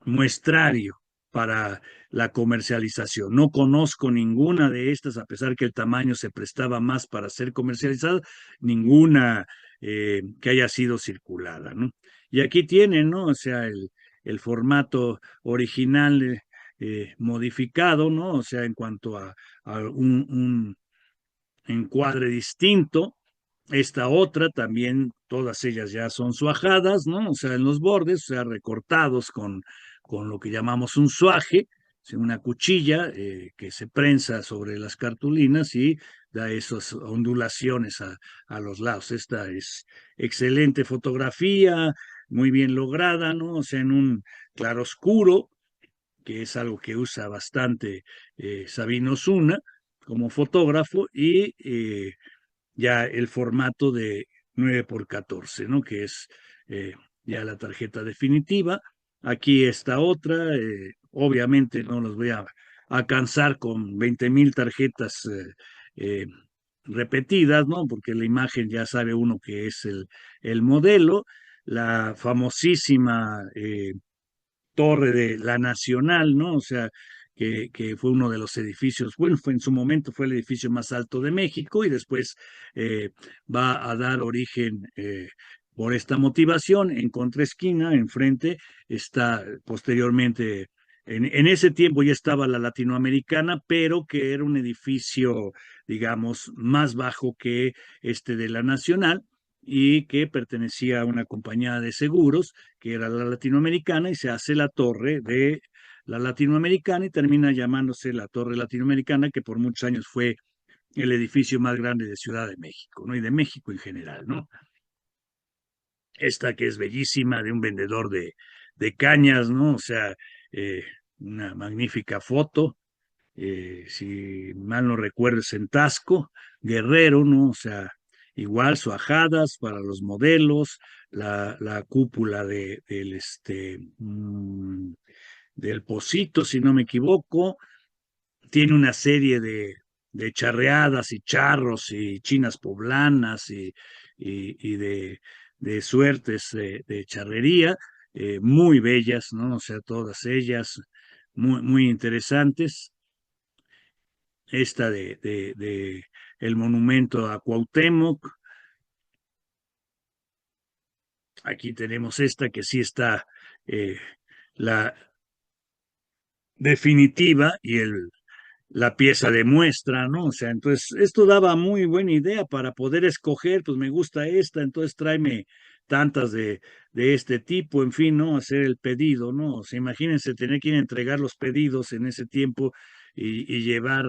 muestrario para la comercialización. No conozco ninguna de estas, a pesar que el tamaño se prestaba más para ser comercializada, ninguna que haya sido circulada, ¿no? Y aquí tienen, ¿no? O sea, el formato original modificado, ¿no? O sea, en cuanto a un encuadre distinto. Esta otra también, todas ellas ya son suajadas, ¿no? O sea, en los bordes, o sea, recortados con lo que llamamos un suaje, o sea, una cuchilla que se prensa sobre las cartulinas y da esas ondulaciones a los lados. Esta es excelente fotografía, muy bien lograda, ¿no? O sea, en un claroscuro, que es algo que usa bastante Sabino Osuna como fotógrafo, y ya el formato de 9x14, ¿no? Que es ya la tarjeta definitiva. Aquí está otra, obviamente no los voy a cansar con 20,000 tarjetas eh, repetidas, ¿no? Porque la imagen ya sabe uno que es el modelo. La famosísima torre de la Nacional, ¿no? O sea, que fue uno de los edificios, bueno, fue en su momento fue el edificio más alto de México y después eh, va a dar origen por esta motivación en contraesquina, enfrente, está posteriormente, en ese tiempo ya estaba la Latinoamericana, pero que era un edificio, digamos, más bajo que este de la Nacional y que pertenecía a una compañía de seguros que era la latinoamericana, y se hace la torre de la latinoamericana y termina llamándose la torre latinoamericana, que por muchos años fue el edificio más grande de Ciudad de México, ¿no? Y de México en general, ¿no? Esta que es bellísima, de un vendedor de cañas, ¿no? O sea, eh, una magnífica foto, si mal no recuerdo, es en Tasco, Guerrero, ¿no? O sea, igual suajadas para los modelos, la cúpula del Pocito, si no me equivoco, tiene una serie de charreadas y charros y chinas poblanas y de suertes de charrería, muy bellas, ¿no? O sea, todas ellas muy, muy interesantes. Esta de el monumento a Cuauhtémoc. Aquí tenemos esta que sí está la definitiva y la pieza de muestra, ¿no? O sea, entonces esto daba muy buena idea para poder escoger, pues me gusta esta, entonces tráeme tantas de este tipo, en fin, ¿no? Hacer el pedido, ¿no? O sea, imagínense tener que ir a entregar los pedidos en ese tiempo y llevar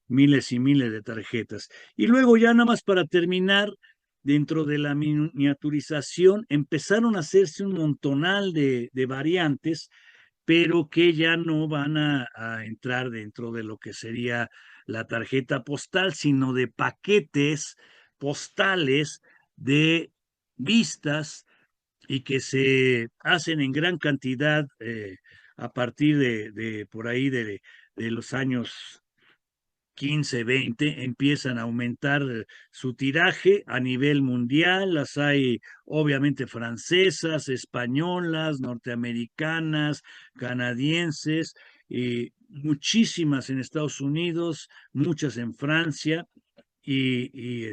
miles y miles de tarjetas. Y luego ya nada más para terminar, dentro de la miniaturización empezaron a hacerse un montonal de variantes, pero que ya no van a entrar dentro de lo que sería la tarjeta postal, sino de paquetes postales de vistas y que se hacen en gran cantidad a partir de por ahí de los años 15, 20, empiezan a aumentar su tiraje a nivel mundial. Las hay obviamente francesas, españolas, norteamericanas, canadienses, muchísimas en Estados Unidos, muchas en Francia, y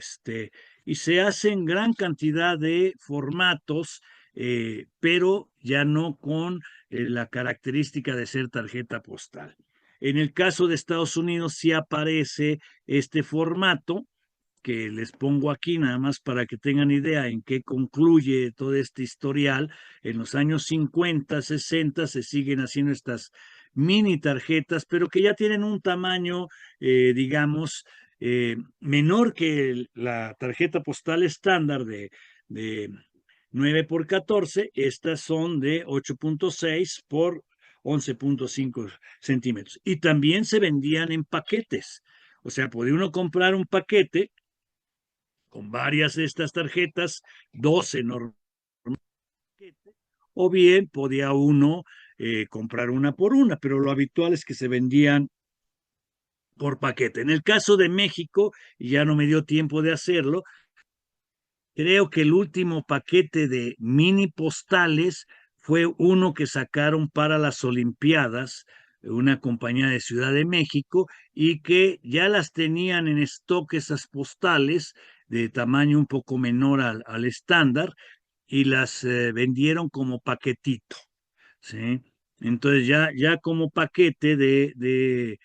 se hacen gran cantidad de formatos, pero ya no con la característica de ser tarjeta postal. En el caso de Estados Unidos sí aparece este formato que les pongo aquí nada más para que tengan idea en qué concluye todo este historial. En los años 50, 60 se siguen haciendo estas mini tarjetas, pero que ya tienen un tamaño, digamos, menor que la tarjeta postal estándar de 9x14. Estas son de 8.6 por 11.5 centímetros. Y también se vendían en paquetes. O sea, podía uno comprar un paquete con varias de estas tarjetas, 12 normalmente, o bien podía uno comprar una por una, pero lo habitual es que se vendían por paquete. En el caso de México, y ya no me dio tiempo de hacerlo, creo que el último paquete de mini postales fue uno que sacaron para las Olimpiadas, una compañía de Ciudad de México, y que ya las tenían en stock esas postales de tamaño un poco menor al estándar y las vendieron como paquetito, ¿sí? Entonces ya como paquete de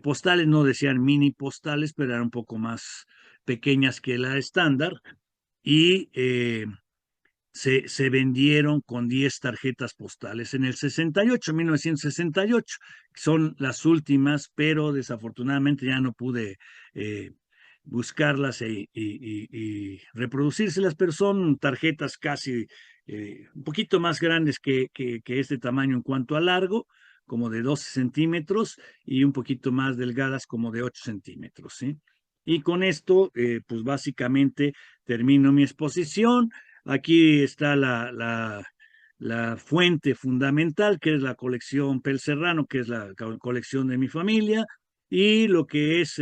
postales, no decían mini postales, pero eran un poco más pequeñas que la estándar y se vendieron con 10 tarjetas postales en el 68, 1968. Son las últimas, pero desafortunadamente ya no pude buscarlas y reproducírselas, pero son tarjetas casi un poquito más grandes que este tamaño en cuanto a largo, como de 12 centímetros, y un poquito más delgadas, como de 8 centímetros, ¿sí? Y con esto, pues básicamente termino mi exposición. Aquí está la fuente fundamental, que es la colección Pel Serrano, que es la colección de mi familia, y lo que es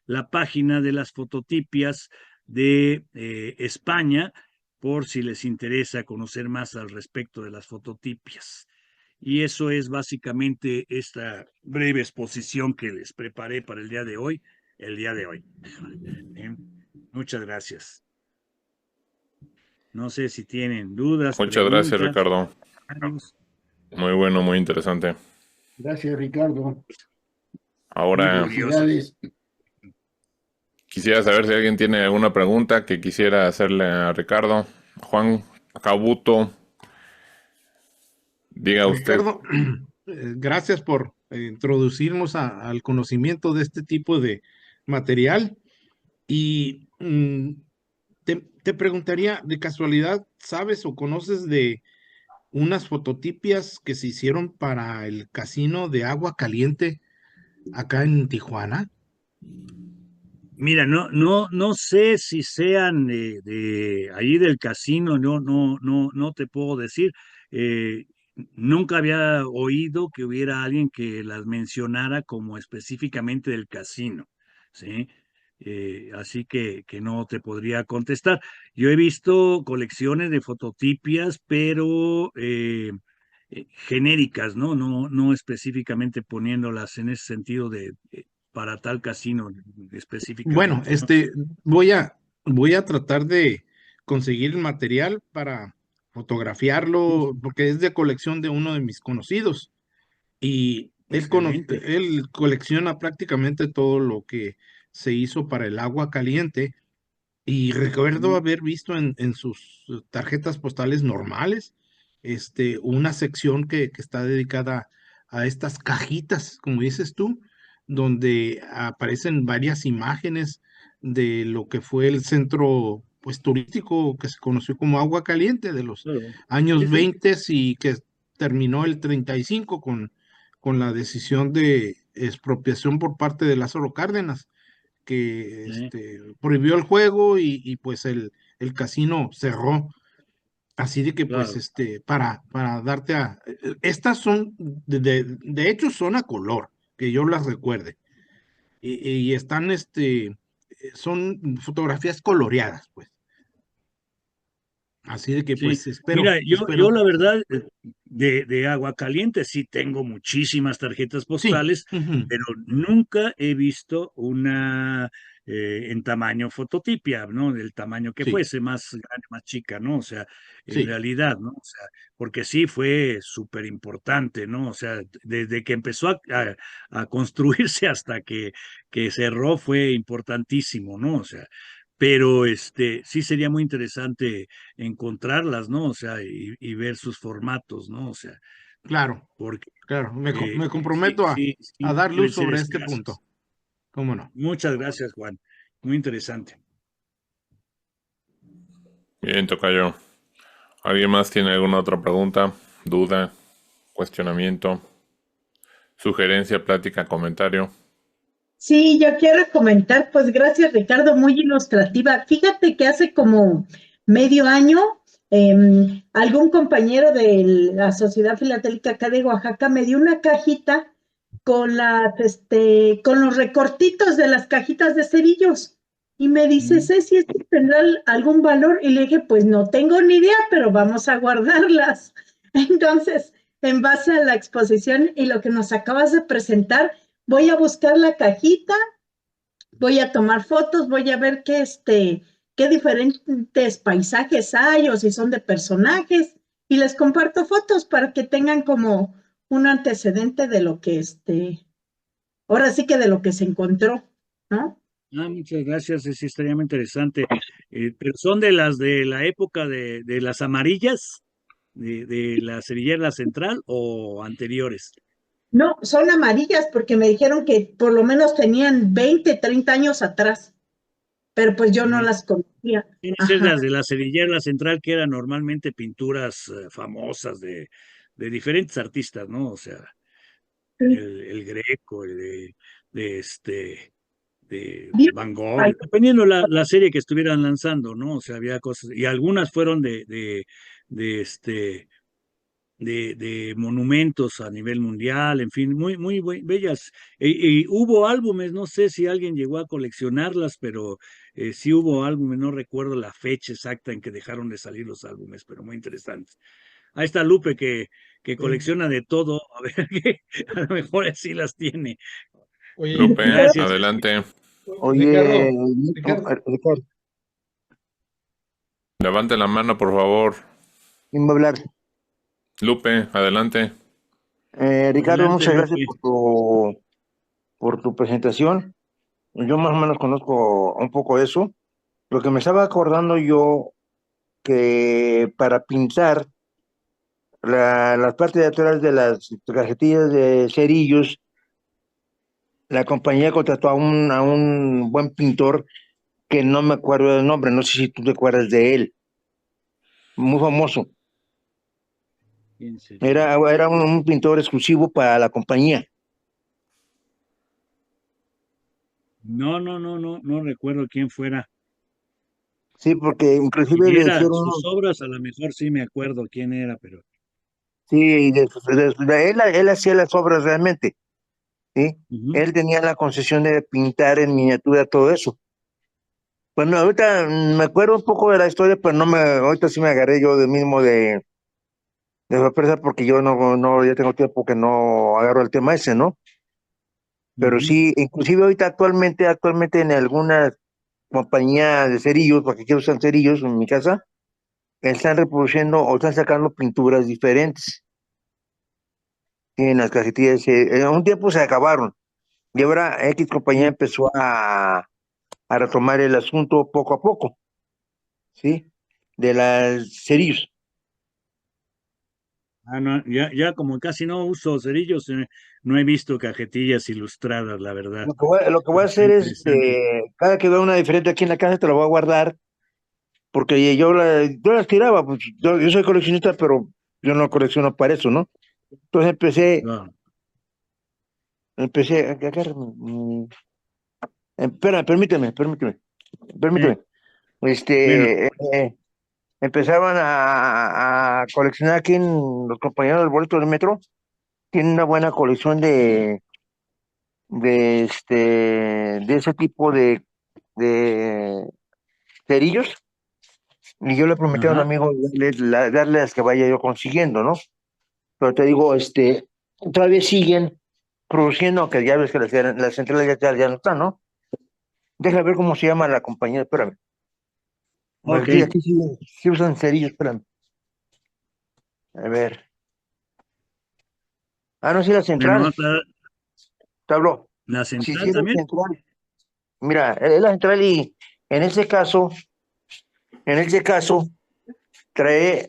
la página de las fototipias de España, por si les interesa conocer más al respecto de las fototipias. Y eso es básicamente esta breve exposición que les preparé para el día de hoy, el día de hoy. Muchas gracias. No sé si tienen dudas, Muchas gracias, preguntas, Ricardo. comentarios. Muy bueno, muy interesante. Gracias, Ricardo. Muy Ahora Curioso. felicidades. quisiera saber si alguien tiene alguna pregunta que quisiera hacerle a Ricardo. Juan Cabuto, diga usted. Ricardo, gracias por introducirnos al conocimiento de este tipo de material. Y te preguntaría, de casualidad, ¿sabes o conoces de unas fototipias que se hicieron para el casino de Agua Caliente acá en Tijuana? Mira, no sé si sean de ahí del casino, no te puedo decir. Nunca había oído que hubiera alguien que las mencionara como específicamente del casino, ¿sí? Así que no te podría contestar. Yo he visto colecciones de fototipias, pero genéricas, ¿no? No específicamente poniéndolas en ese sentido de para tal casino Bueno, específicamente, ¿no? voy a tratar de conseguir el material para fotografiarlo, porque es de colección de uno de mis conocidos. Y Excelente. él colecciona prácticamente todo lo que se hizo para el agua caliente. Y recuerdo haber visto en sus tarjetas postales normales, una sección que está dedicada a estas cajitas, como dices tú, donde aparecen varias imágenes de lo que fue el centro, pues, turístico que se conoció como Agua Caliente de los Claro. Sí, años sí. 20 y que terminó el 35 con la decisión de expropiación por parte de Lázaro Cárdenas que Sí, prohibió el juego y pues el casino cerró. Así de que pues claro. para darte estas son, de hecho son a color, que yo las recuerde. Y están, son fotografías coloreadas, pues. Así de que Sí, pues mira, yo espero. la verdad, de agua caliente sí tengo muchísimas tarjetas Sí, postales, ujú, pero nunca he visto una en tamaño fototipia, ¿no? Del tamaño que sí, fuese, más grande, más chica, ¿no? O sea, en sí, realidad, ¿no? O sea, porque sí fue súper importante, ¿no? O sea, desde que empezó a construirse hasta que cerró fue importantísimo, ¿no? O sea, pero sí sería muy interesante encontrarlas, ¿no? O sea, y ver sus formatos, ¿no? O sea, claro, porque claro. Me sí, comprometo sí, a sí, dar deben luz ser sobre este escasas. punto. ¿Cómo no? Muchas gracias, Juan. Muy interesante. Bien, tocayo. ¿Alguien más tiene alguna otra pregunta, duda, cuestionamiento, sugerencia, plática, comentario? Sí, yo quiero comentar, pues gracias Ricardo, muy ilustrativa. Fíjate que hace como medio año algún compañero de la Sociedad Filatélica acá de Oaxaca me dio una cajita con con los recortitos de las cajitas de cerillos. Y me dice, Ceci, ¿esto tendrá algún valor? Y le dije, pues no tengo ni idea, pero vamos a guardarlas. Entonces, en base a la exposición y lo que nos acabas de presentar, voy a buscar la cajita, voy a tomar fotos, voy a ver qué diferentes paisajes hay o si son de personajes y les comparto fotos para que tengan como un antecedente de lo que ahora sí que de lo que se encontró, ¿no? Muchas gracias, sí estaría muy interesante. Pero son de la época de las amarillas, de la cerillera central o anteriores. No, son amarillas porque me dijeron que por lo menos tenían 20, 30 años atrás, pero pues yo no las conocía. Tienen que ser las de la cerillera central, que eran normalmente pinturas famosas de diferentes artistas, ¿no? O sea, el Greco, de Van Gogh, dependiendo la serie que estuvieran lanzando, ¿no? O sea, había cosas, y algunas fueron de monumentos a nivel mundial, en fin, muy bellas. Y hubo álbumes, no sé si alguien llegó a coleccionarlas, pero sí hubo álbumes, no recuerdo la fecha exacta en que dejaron de salir los álbumes, pero muy interesantes. Ahí está Lupe que colecciona de todo, a ver, que a lo mejor así las tiene. Oye, Lupe, Gracias. adelante. Ricardo, Ricardo, Levante la mano, por favor. ¿quién va a hablar? Lupe, adelante. Ricardo, Adelante, muchas gracias Lupe. por tu presentación. Yo más o menos conozco un poco eso. Lo que me estaba acordando yo, que para pintar las partes de atrás de las cajetillas de cerillos, la compañía contrató a un buen pintor que no me acuerdo del nombre, no sé si tú te acuerdas de él, muy famoso. ¿Quién sería? Era un pintor exclusivo para la compañía. No recuerdo quién fuera. Sí, porque Si inclusive le viera hicieron, sus obras, a lo mejor sí me acuerdo quién era, pero sí, y él hacía las obras realmente, ¿sí? ujú. Él tenía la concesión de pintar en miniatura todo eso. Bueno, ahorita me acuerdo un poco de la historia, pero ahorita sí me agarré yo de mismo de sorpresa porque yo ya tengo tiempo que no agarro el tema ese, ¿no? Pero Ujú. sí, inclusive ahorita actualmente en algunas compañías de cerillos, porque quiero usar cerillos en mi casa, están reproduciendo o están sacando pinturas diferentes en las cajetillas. En un tiempo se acabaron y ahora X compañía empezó a retomar el asunto poco a poco, ¿sí? De las cerillos. No, ya como casi no uso cerillos, no he visto cajetillas ilustradas, la verdad. Lo que voy a Pero está hacer es, interesante. cada que vea una diferente aquí en la casa, te la voy a guardar, porque yo las tiraba, pues yo soy coleccionista, pero yo no colecciono para eso, ¿no? Entonces Claro. agárrame, espera, permíteme. Bueno, Empezaban a coleccionar aquí en los compañeros del boleto del metro, tienen una buena colección de ese tipo de cerillos, y yo le prometí a un ajá. amigo darle las que vaya yo consiguiendo, ¿no? Pero te digo, todavía siguen produciendo, aunque ya ves que las centrales ya no están, ¿no? Deja ver cómo se llama la compañía, espérame. Ok. Aquí sí usan cerillos, espérame. A ver. No, sí, la Bueno, central, está te habló. la Sí, central sí, la también. central. Mira, es la central y en ese caso, en ese caso, trae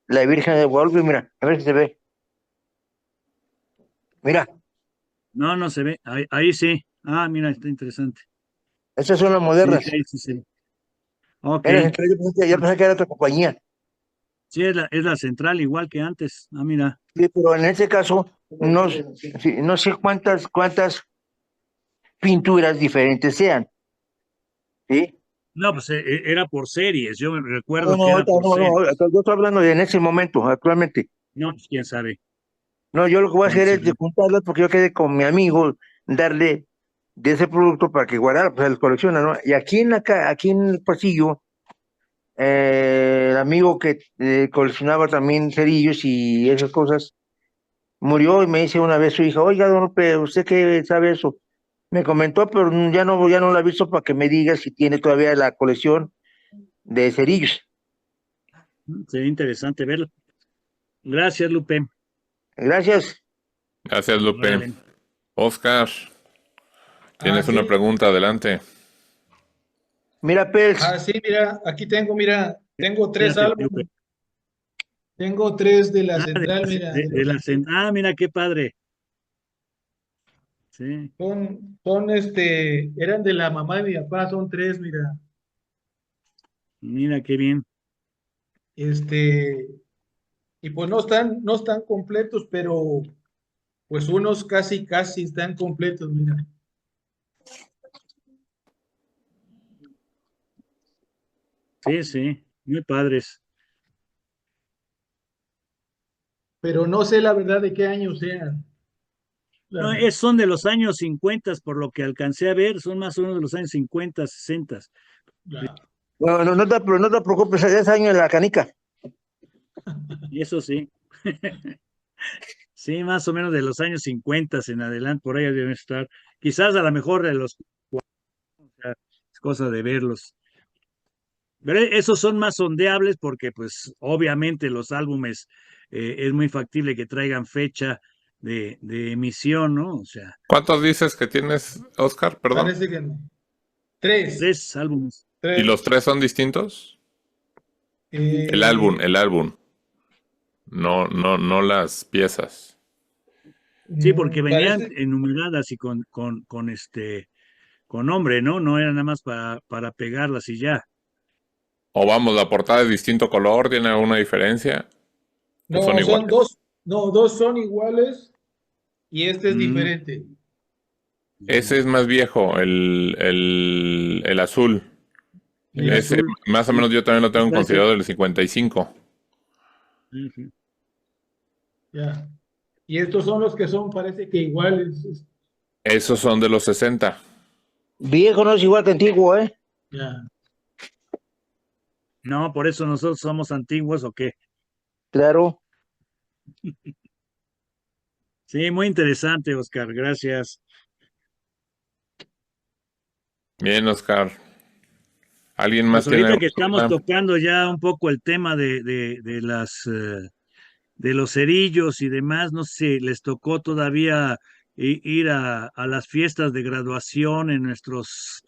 la Virgen de Guadalupe, mira, a ver si se ve. Mira, No se ve. Ahí sí. Mira, está interesante. estas son las Sí, modernas. sí, sí, sí. Ok. En la central ya pensé que era otra compañía. Sí, es la central igual que antes. Mira. Sí, pero en ese caso, no sé cuántas pinturas diferentes sean, ¿sí? No, pues era por series. Yo me No, recuerdo no, que era ahorita por no, no, series. yo estoy hablando de en ese momento, actualmente. No, pues quién sabe No, yo lo que voy a hacer cuántos es de serán. juntarlas porque yo quedé con mi amigo, darle de ese producto para que guardara, pues él colecciona, ¿no? Y aquí en el pasillo, el amigo que coleccionaba también cerillos y esas cosas, murió y me dice una vez su hija, oiga, don Lupe, ¿usted qué sabe eso? Me comentó, pero ya no la he visto para que me diga si tiene todavía la colección de cerillos. Sería interesante verlo. Gracias, Lupe. Gracias. Gracias, Lupe. Órale. Oscar, tienes una sí. pregunta, adelante. Mira, Pels, Sí, mira, aquí tengo, mira, tengo 3 Fíjate, Lupe. álbumes. Tengo 3 de la Ah, central, mira, mira qué padre. Sí. eran de la mamá de mi papá, son 3, mira. Mira qué bien. Este, y pues no están completos, pero pues unos casi están completos, mira. Sí, sí. Muy padres. Pero no sé la verdad de qué año sean. No, La- son de los años 50, por lo que alcancé a ver, son más o menos de los años 50, 60. la- no, no te preocupes, es año de la canica. Y eso sí. Sí, más o menos de los años 50 en adelante, por ahí deben estar. Quizás a lo mejor de los 40, es cosa de verlos. Pero esos son más sondeables porque, pues, obviamente los álbumes es muy factible que traigan fecha de emisión, ¿no? O sea, ¿Cuántos dices que tienes, Oscar? Perdón. Parece que no. 3, 3 álbumes. ¿Y 3. los tres son distintos? El álbum. No, no, no las piezas. Sí, porque venían Parece, enumeradas y con nombre, ¿no? No era nada más para pegarlas y ya. O vamos, la portada es distinto color, ¿tiene alguna diferencia? ¿O son no, son iguales? 2, no, 2 son iguales y este es Mm, diferente. Ese es más viejo, el azul. el Sí, Ese, azul, más o sí. menos yo también lo tengo Ese, considerado del 55. ujú. ya. Y estos son los que son, parece que iguales. Esos son de los 60. Viejo no es igual que antiguo, ¿eh? Ya. No, por eso nosotros somos antiguos o qué. Claro. Sí, muy interesante, Oscar. Gracias. Bien, Oscar. ¿Alguien más Pues tiene ahorita alguna que estamos duda? tocando ya un poco el tema de los cerillos y demás, no sé si les tocó todavía ir a las fiestas de graduación en nuestras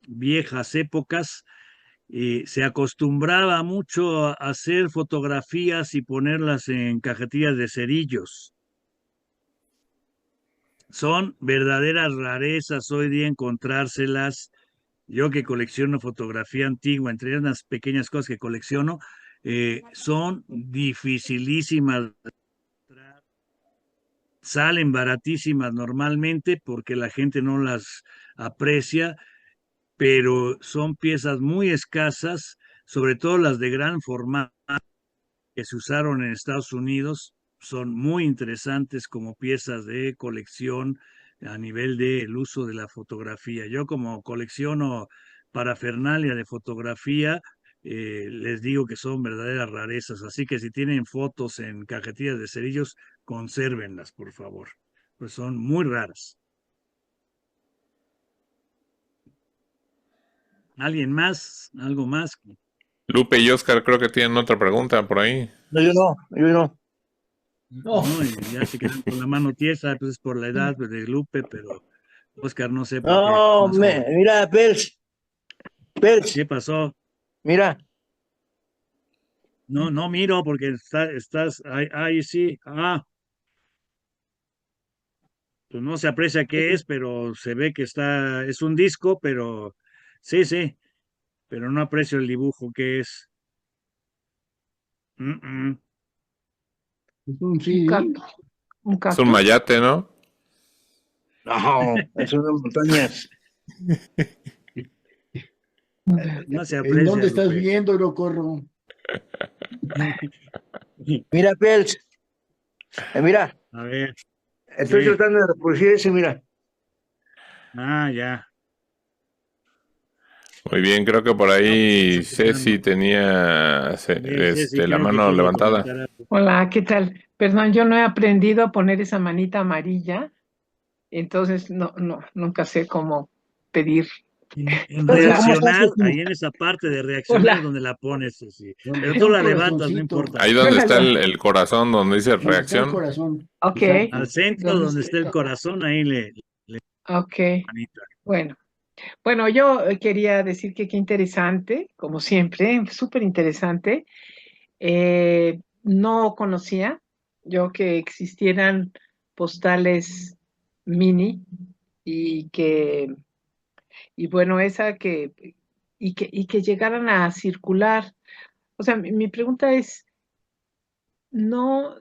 viejas épocas. Se acostumbraba mucho a hacer fotografías y ponerlas en cajetillas de cerillos. Son verdaderas rarezas hoy día encontrárselas. Yo que colecciono fotografía antigua, entre unas pequeñas cosas que colecciono, son dificilísimas. Salen baratísimas normalmente porque la gente no las aprecia, pero son piezas muy escasas, sobre todo las de gran formato que se usaron en Estados Unidos, son muy interesantes como piezas de colección a nivel del uso de la fotografía. Yo como colecciono parafernalia de fotografía, les digo que son verdaderas rarezas, así que si tienen fotos en cajetillas de cerillos, consérvenlas, por favor, pues son muy raras. ¿Alguien más? ¿Algo más? Lupe y Oscar creo que tienen otra pregunta por ahí. No, yo no. No, No, y ya se quedan con la mano tiesa, pues es por la edad de Lupe, pero Oscar no sé por qué, No, más joven. mira, Pels, ¿Qué pasó? mira, No, no miro porque estás ahí sí. Pues no se aprecia qué es, pero se ve que es un disco, pero sí, sí, pero no aprecio el dibujo que es. Mm, mm. es un Un CD. cactus. Un Es un cactus. mayate, ¿no? No, es una montaña. No se ¿En aprecia, dónde estás Lupe. viendo, Locorro? Mira, Pels, mira, A ver, estoy sí. tratando de reproducir ese, mira. Ah, ya. Muy bien, creo que por No, pues ahí vamos Ceci empezando. tenía Ceci, la creo que mano quiere levantada. comentar algo. Hola, ¿qué tal? Perdón, yo no he aprendido a poner esa manita amarilla, entonces nunca sé cómo pedir. En Ceci, Hola, ¿cómo estás, reaccionar, Ceci? ahí en esa parte de reaccionar es hola, donde la pones, Ceci. Pero Donde tú está un la levantas, no corazoncito. importa. Ahí donde hola, está el corazón, donde dice Donde está el reacción. corazón. ok, Al Exacto. centro, ¿dónde donde está? esté el corazón, ahí le Ok, manita. bueno. Bueno, yo quería decir que qué interesante, como siempre, súper interesante. No conocía yo que existieran postales mini y que, y bueno, y que llegaran a circular. O sea, mi pregunta es, ¿no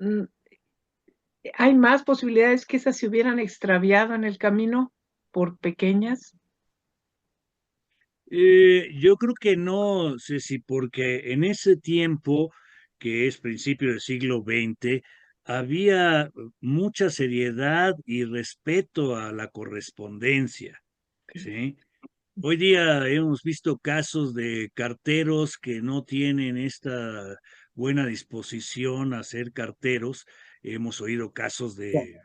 hay más posibilidades que esas se hubieran extraviado en el camino por pequeñas? Yo creo que no, Ceci, porque en ese tiempo, que es principio del siglo XX, había mucha seriedad y respeto a la correspondencia, ¿sí? Hoy día hemos visto casos de carteros que no tienen esta buena disposición a ser carteros. Hemos oído casos Ya, de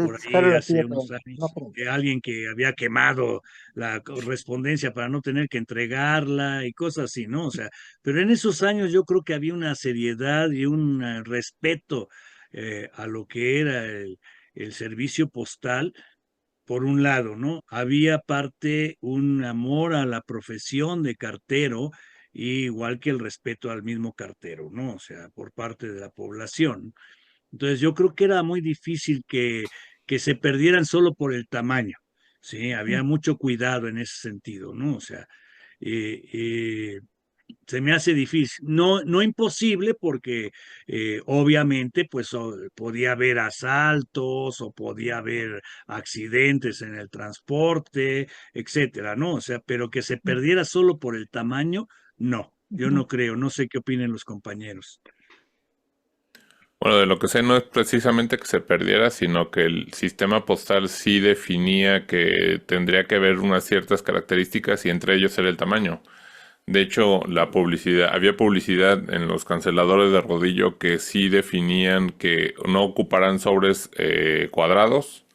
por ahí jalo la hace silla, unos no, años espérame. de alguien que había quemado la correspondencia para no tener que entregarla y cosas así, ¿no? O sea, pero en esos años yo creo que había una seriedad y un respeto a lo que era el servicio postal por un lado, ¿no? Había parte un amor a la profesión de cartero, igual que el respeto al mismo cartero, ¿no? O sea, por parte de la población. Entonces yo creo que era muy difícil que se perdieran solo por el tamaño, ¿sí? Había mucho cuidado en ese sentido, ¿no? O sea, eh, eh, se me hace difícil, no imposible porque obviamente pues podía haber asaltos o podía haber accidentes en el transporte, etcétera, ¿no? O sea, pero que se perdiera solo por el tamaño, no, yo no creo, no sé qué opinen los compañeros. Bueno, de lo que sé no es precisamente que se perdiera, sino que el sistema postal sí definía que tendría que haber unas ciertas características y entre ellos era el tamaño. De hecho, la publicidad, había publicidad en los canceladores de rodillo que sí definían que no ocuparan sobres cuadrados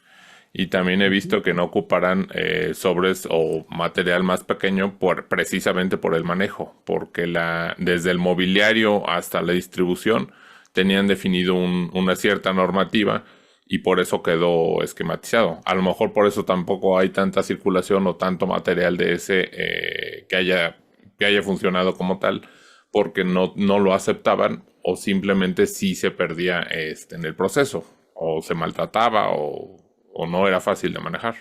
y también he visto que no ocuparan sobres o material más pequeño precisamente por el manejo, porque desde el mobiliario hasta la distribución tenían definido una cierta normativa y por eso quedó esquematizado. A lo mejor por eso tampoco hay tanta circulación o tanto material de ese que haya funcionado como tal, porque no lo aceptaban o simplemente sí se perdía en el proceso, o se maltrataba o no era fácil de manejar.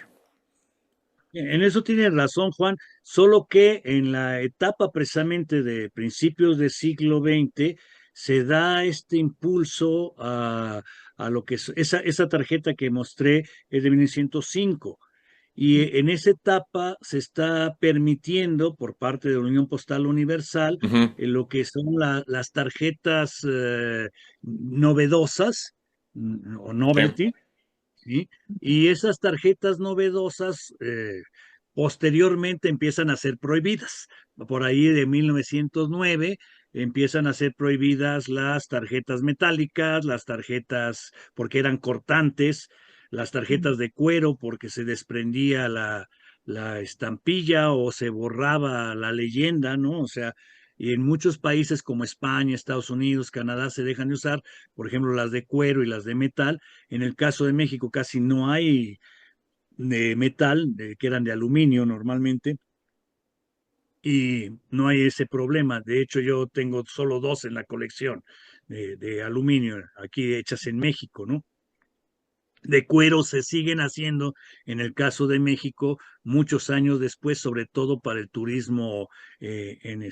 En eso tiene razón, Juan, solo que en la etapa precisamente de principios del siglo XX se da este impulso a lo que es esa tarjeta que mostré es de 1905 y en esa etapa se está permitiendo por parte de la Unión Postal Universal Ujú. lo que son las tarjetas novedosas o Sí. novelty, ¿sí? Y esas tarjetas novedosas posteriormente empiezan a ser prohibidas. Por ahí de 1909 empiezan a ser prohibidas las tarjetas metálicas, las tarjetas porque eran cortantes, las tarjetas de cuero porque se desprendía la estampilla o se borraba la leyenda, ¿no? O sea, y en muchos países como España, Estados Unidos, Canadá se dejan de usar, por ejemplo, las de cuero y las de metal. En el caso de México casi no hay de metal, que eran de aluminio normalmente, y no hay ese problema. De hecho, yo tengo solo dos en la colección de aluminio, aquí hechas en México, ¿no? De cuero se siguen haciendo en el caso de México muchos años después, sobre todo para el turismo en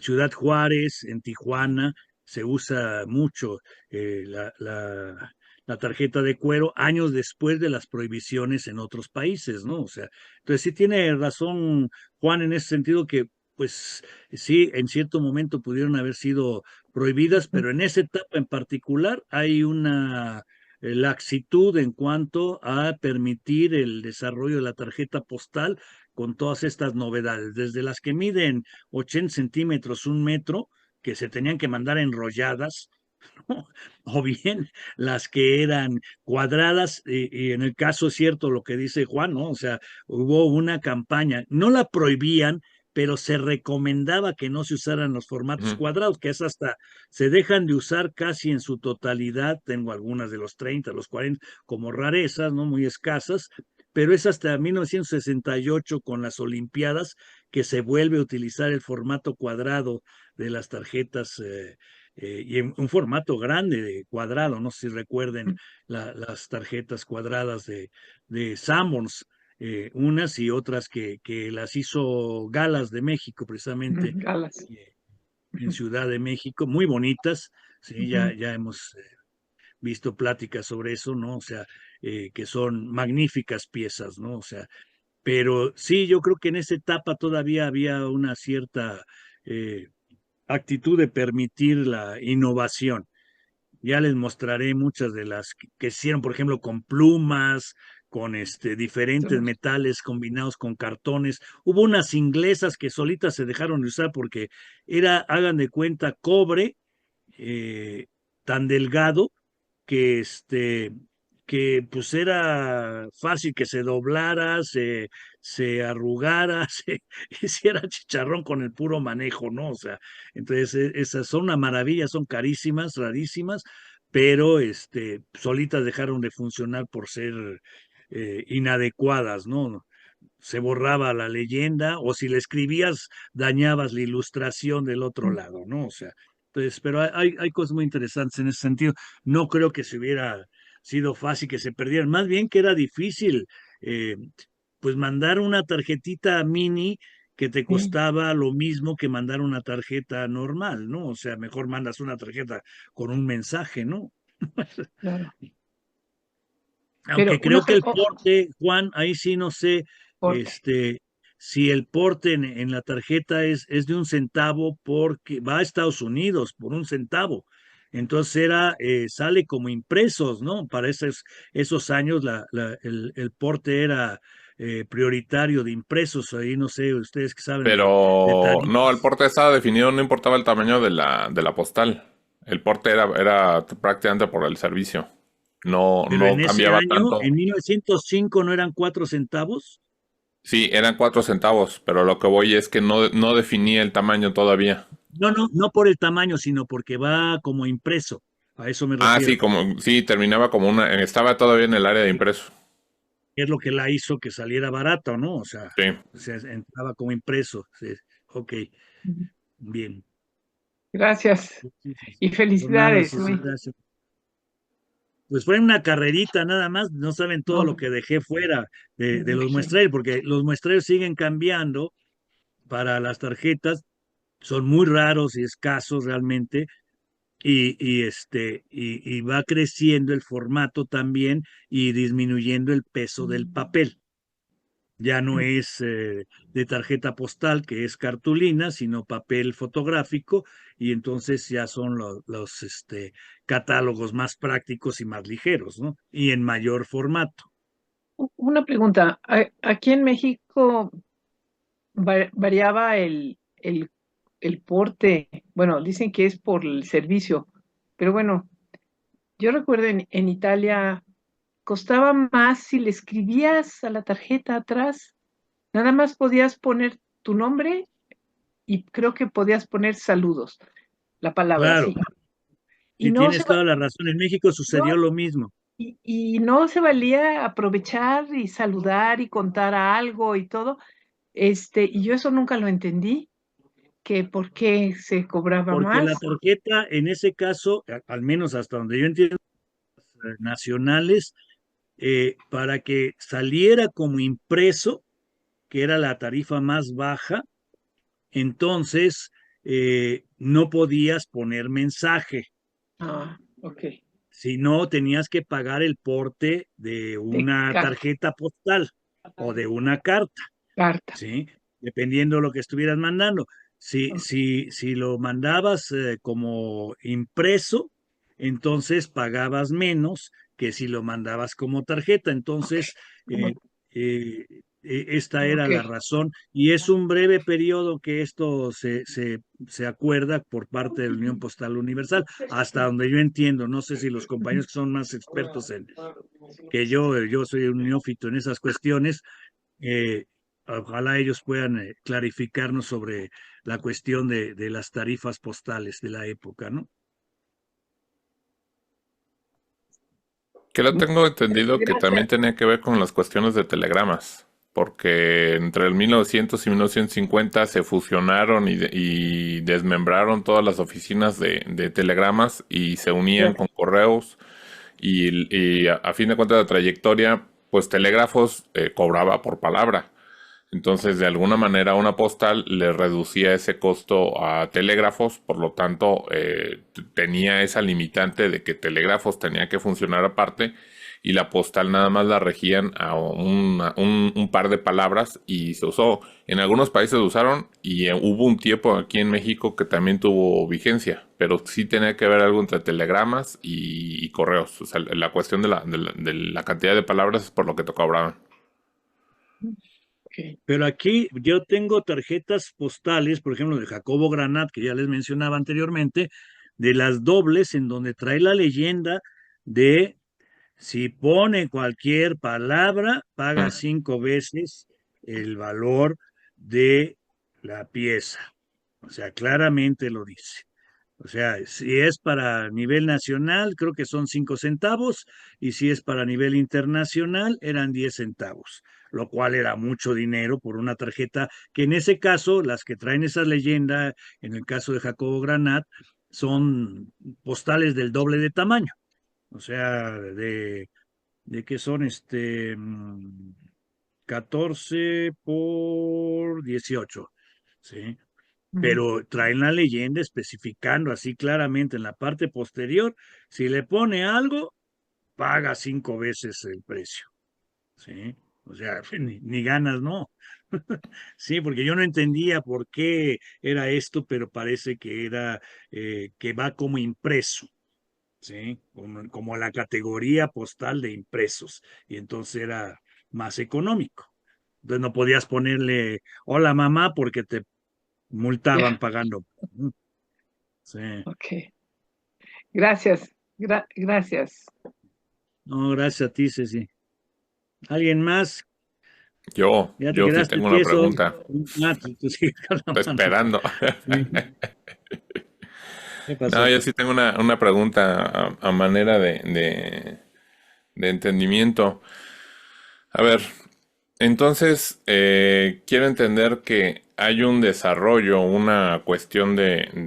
Ciudad Juárez, en Tijuana, se usa mucho la la tarjeta de cuero años después de las prohibiciones en otros países, ¿no? O sea, entonces sí tiene razón Juan en ese sentido que, pues sí, en cierto momento pudieron haber sido prohibidas, pero en esa etapa en particular hay una laxitud en cuanto a permitir el desarrollo de la tarjeta postal con todas estas novedades, desde las que miden 80 centímetros, 1 metro, que se tenían que mandar enrolladas, ¿no? O bien las que eran cuadradas, y en el caso es cierto lo que dice Juan, ¿no? O sea, hubo una campaña, no la prohibían, pero se recomendaba que no se usaran los formatos Ujú. cuadrados, que es hasta, se dejan de usar casi en su totalidad, tengo algunas de los 30, los 40, como rarezas, ¿no? Muy escasas, pero es hasta 1968 con las Olimpiadas que se vuelve a utilizar el formato cuadrado de las tarjetas y en un formato grande de cuadrado, no sé si recuerden las tarjetas cuadradas de Sanborns, unas y otras que las hizo Galas de México, precisamente Galas. en Ciudad de México, muy bonitas, sí, ya hemos visto pláticas sobre eso, ¿no? O sea, que son magníficas piezas, ¿no? O sea, pero sí, yo creo que en esa etapa todavía había una cierta actitud de permitir la innovación. Ya les mostraré muchas de las que hicieron, por ejemplo, con plumas, con diferentes metales combinados con cartones. Hubo unas inglesas que solitas se dejaron de usar porque era, hagan de cuenta, cobre tan delgado que que pues era fácil que se doblara, se arrugara, se hiciera chicharrón con el puro manejo, ¿no? O sea, entonces esas son una maravilla, son carísimas, rarísimas, pero solitas dejaron de funcionar por ser inadecuadas, ¿no? Se borraba la leyenda, o si le escribías, dañabas la ilustración del otro lado, ¿no? O sea, entonces, pero hay cosas muy interesantes en ese sentido. No creo que se hubiera sido fácil que se perdieran, más bien que era difícil, eh, pues mandar una tarjetita mini que te Sí, costaba lo mismo que mandar una tarjeta normal, ¿no? O sea, mejor mandas una tarjeta con un mensaje, ¿no? claro. Pero Aunque una creo que el porte, Juan, ahí sí no sé, porque si el porte en la tarjeta es de 1 centavo porque va a Estados Unidos por 1 centavo. Entonces sale como impresos, ¿no? Para esos años el porte era prioritario de impresos. Ahí no sé, ustedes que saben de Pero no, el tarifas. porte estaba definido, no importaba el tamaño de la postal. El porte era prácticamente por el servicio. No, Pero no en ese cambiaba año, tanto. en 1905, ¿no eran 4 centavos? Sí, eran 4 centavos, pero lo que voy es que no definía el tamaño todavía. No por el tamaño, sino porque va como impreso. A eso me Ah, sí, refiero. sí, terminaba como estaba todavía en el área de impreso. Es lo que la hizo que saliera barato, ¿no? Sí. O sea, entraba como impreso. Sí. Ok, bien. gracias y Por nada, felicidades, Susi, muy, gracias. Pues fue una carrerita nada más, no saben todo lo no, que dejé fuera me de los imagino. muestrarios, porque los muestrarios siguen cambiando para las tarjetas, son muy raros y escasos realmente, y va creciendo el formato también y disminuyendo el peso del papel. Ya no es de tarjeta postal, que es cartulina, sino papel fotográfico, y entonces ya son los catálogos más prácticos y más ligeros, ¿no? Y en mayor formato. Una pregunta, aquí en México variaba el porte, bueno, dicen que es por el servicio, pero bueno, yo recuerdo en Italia costaba más si le escribías a la tarjeta atrás, nada más podías poner tu nombre y creo que podías poner saludos, la palabra Claro, así. Y si no se, tienes toda la razón. En México sucedió no, lo mismo. y no se valía aprovechar y saludar y contar algo y todo. Y yo eso nunca lo entendí, que por qué se cobraba Porque la más. tarjeta, en ese caso, al menos hasta donde yo entiendo, nacionales, para que saliera como impreso, que era la tarifa más baja, entonces no podías poner mensaje. Ah, ok. Si no, tenías que pagar el porte de una tarjeta postal o de una carta, carta. ¿sí? Dependiendo de lo que estuvieras mandando. Si lo mandabas como impreso, entonces pagabas menos que si lo mandabas como tarjeta. Entonces, esta era la razón. Y es un breve periodo que esto se acuerda por parte de la Unión Postal Universal, hasta donde yo entiendo. No sé si los compañeros que son más expertos que yo soy un neófito en esas cuestiones, ojalá ellos puedan clarificarnos sobre la cuestión de las tarifas postales de la época, ¿no? Que lo tengo entendido que también tenía que ver con las cuestiones de telegramas, porque entre el 1900 y 1950 se fusionaron y desmembraron todas las oficinas de telegramas y se unían con correos y a fin de cuentas la trayectoria, pues Telégrafos cobraba por palabra. Entonces, de alguna manera, una postal le reducía ese costo a Telégrafos, por lo tanto, tenía esa limitante de que Telégrafos tenía que funcionar aparte y la postal nada más la regían a un par de palabras y se usó. En algunos países lo usaron y hubo un tiempo aquí en México que también tuvo vigencia, pero sí tenía que ver algo entre telegramas y correos. O sea, la cuestión de la cantidad de palabras es por lo que te cobraban. Pero aquí yo tengo tarjetas postales, por ejemplo, de Jacobo Granat, que ya les mencionaba anteriormente, de las dobles, en donde trae la leyenda de si pone cualquier palabra, paga 5 veces el valor de la pieza. O sea, claramente lo dice. O sea, si es para nivel nacional, creo que son 5 centavos, y si es para nivel internacional, eran 10 centavos, lo cual era mucho dinero por una tarjeta que en ese caso, las que traen esa leyenda, en el caso de Jacobo Granat, son postales del doble de tamaño. O sea, de que son 14 por 18, ¿sí? Pero traen la leyenda especificando así claramente en la parte posterior, si le pone algo, paga 5 veces el precio, ¿sí? O sea, ni ganas, ¿no? Sí, porque yo no entendía por qué era esto, pero parece que era que va como impreso, ¿sí? Como la categoría postal de impresos, y entonces era más económico. Entonces no podías ponerle hola mamá porque te multaban pagando. Sí. Ok. Gracias. Gracias. No, gracias a ti, Ceci. ¿Alguien más? Yo Ya te sí quedaste tengo una tieso. pregunta. Tú sigues con la mano. Esperando. Sí. ¿Qué pasó, No, yo pues? sí tengo una pregunta a manera de entendimiento. A ver, entonces quiero entender que hay un desarrollo, una cuestión mm,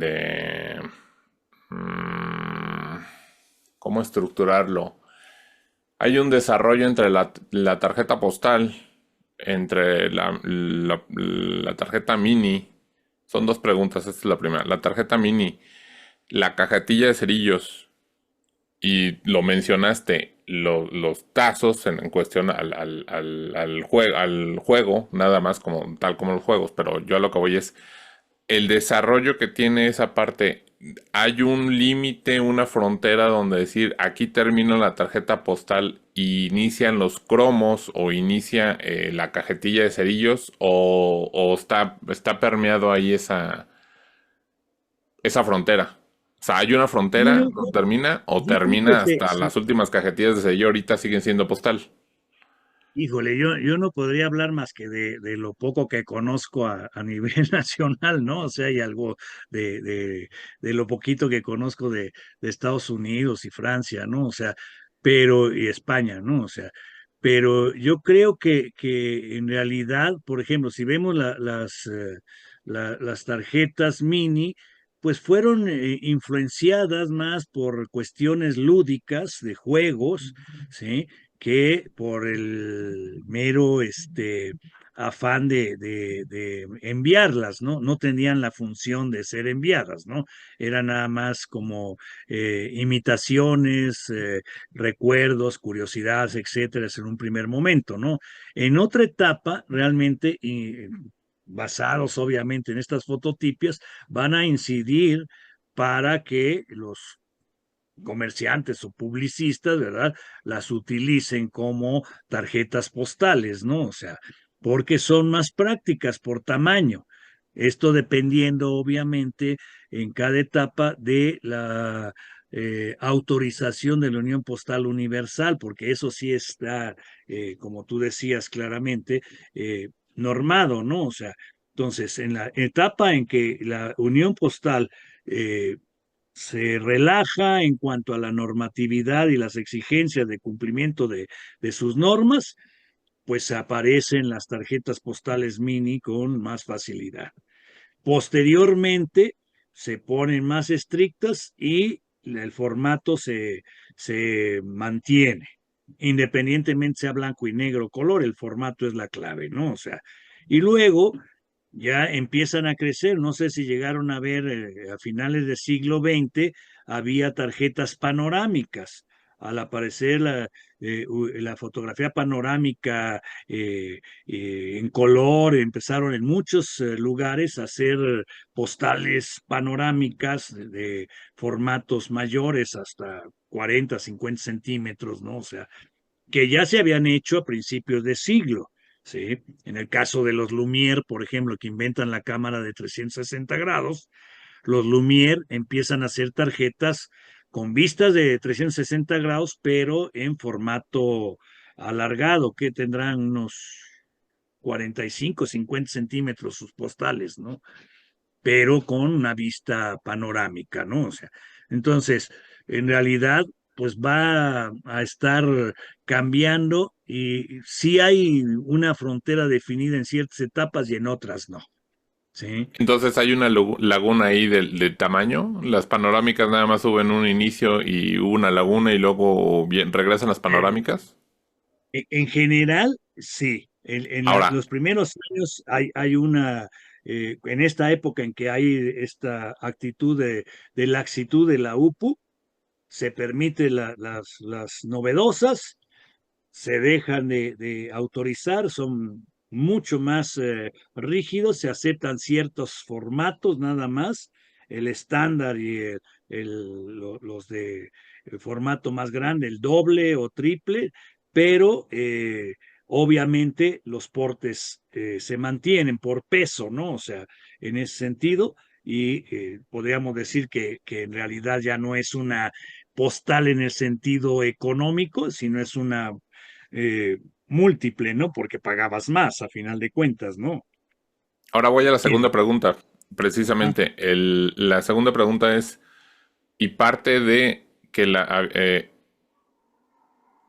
¿cómo estructurarlo? Hay un desarrollo entre la tarjeta postal, entre la tarjeta mini. Son dos preguntas, esta es la primera. La tarjeta mini, la cajetilla de cerillos, y lo mencionaste, los tazos en cuestión al juego, nada más como tal como los juegos, pero yo a lo que voy es el desarrollo que tiene esa parte. ¿Hay un límite, una frontera donde decir aquí termino la tarjeta postal y inician los cromos o inicia la cajetilla de cerillos o está permeado ahí esa frontera? O sea, ¿hay una No, frontera donde termina o yo creo que termina hasta las últimas cajetillas de cerillo ahorita siguen siendo postal? híjole, yo no podría hablar más que de lo poco que conozco a nivel nacional, ¿no? O sea, hay algo de lo poquito que conozco de Estados Unidos y Francia, ¿no? O sea, y España, ¿no? O sea, pero yo creo que en realidad, por ejemplo, si vemos las tarjetas mini, pues fueron influenciadas más por cuestiones lúdicas de juegos, ¿sí? Que por el mero afán de enviarlas, ¿no? No tenían la función de ser enviadas, ¿no? Eran nada más como imitaciones, recuerdos, curiosidades, etcétera, en un primer momento, ¿no? En otra etapa, realmente, y basados obviamente en estas fototipias, van a incidir para que los comerciantes o publicistas, ¿verdad? Las utilicen como tarjetas postales, ¿no? O sea, porque son más prácticas por tamaño. Esto dependiendo, obviamente, en cada etapa de la autorización de la Unión Postal Universal, porque eso sí está, como tú decías claramente, normado, ¿no? O sea, entonces, en la etapa en que la Unión Postal se relaja en cuanto a la normatividad y las exigencias de cumplimiento de sus normas, pues aparecen las tarjetas postales mini con más facilidad. Posteriormente se ponen más estrictas y el formato se mantiene. Independientemente sea blanco y negro color, el formato es la clave, ¿no? O sea, y luego ya empiezan a crecer. No sé si llegaron a ver a finales del siglo XX, había tarjetas panorámicas. Al aparecer la fotografía panorámica en color, empezaron en muchos lugares a hacer postales panorámicas de formatos mayores, hasta 40, 50 centímetros, ¿no? O sea, que ya se habían hecho a principios de siglo. ¿Sí? En el caso de los Lumière, por ejemplo, que inventan la cámara de 360 grados, los Lumière empiezan a hacer tarjetas con vistas de 360 grados, pero en formato alargado, que tendrán unos 45, 50 centímetros sus postales, ¿no? Pero con una vista panorámica, ¿no? O sea, entonces, en realidad, pues va a estar cambiando y sí hay una frontera definida en ciertas etapas y en otras no. ¿Sí? Entonces hay una laguna ahí de tamaño. Las panorámicas nada más suben un inicio y una laguna y luego regresan las Eh, panorámicas. En general, sí. En Ahora, los primeros años hay una, en esta época en que hay esta actitud de laxitud de la UPU, se permite las novedosas, se dejan de autorizar, son mucho más rígidos, se aceptan ciertos formatos nada más, el estándar y los de formato más grande, el doble o triple, pero obviamente los portes se mantienen por peso, ¿no? O sea, en ese sentido, y podríamos decir que en realidad ya no es una postal en el sentido económico, sino es una múltiple, ¿no? Porque pagabas más a final de cuentas, ¿no? ahora voy a la Bien. segunda pregunta. Ajá. Precisamente, la segunda pregunta es, y parte de que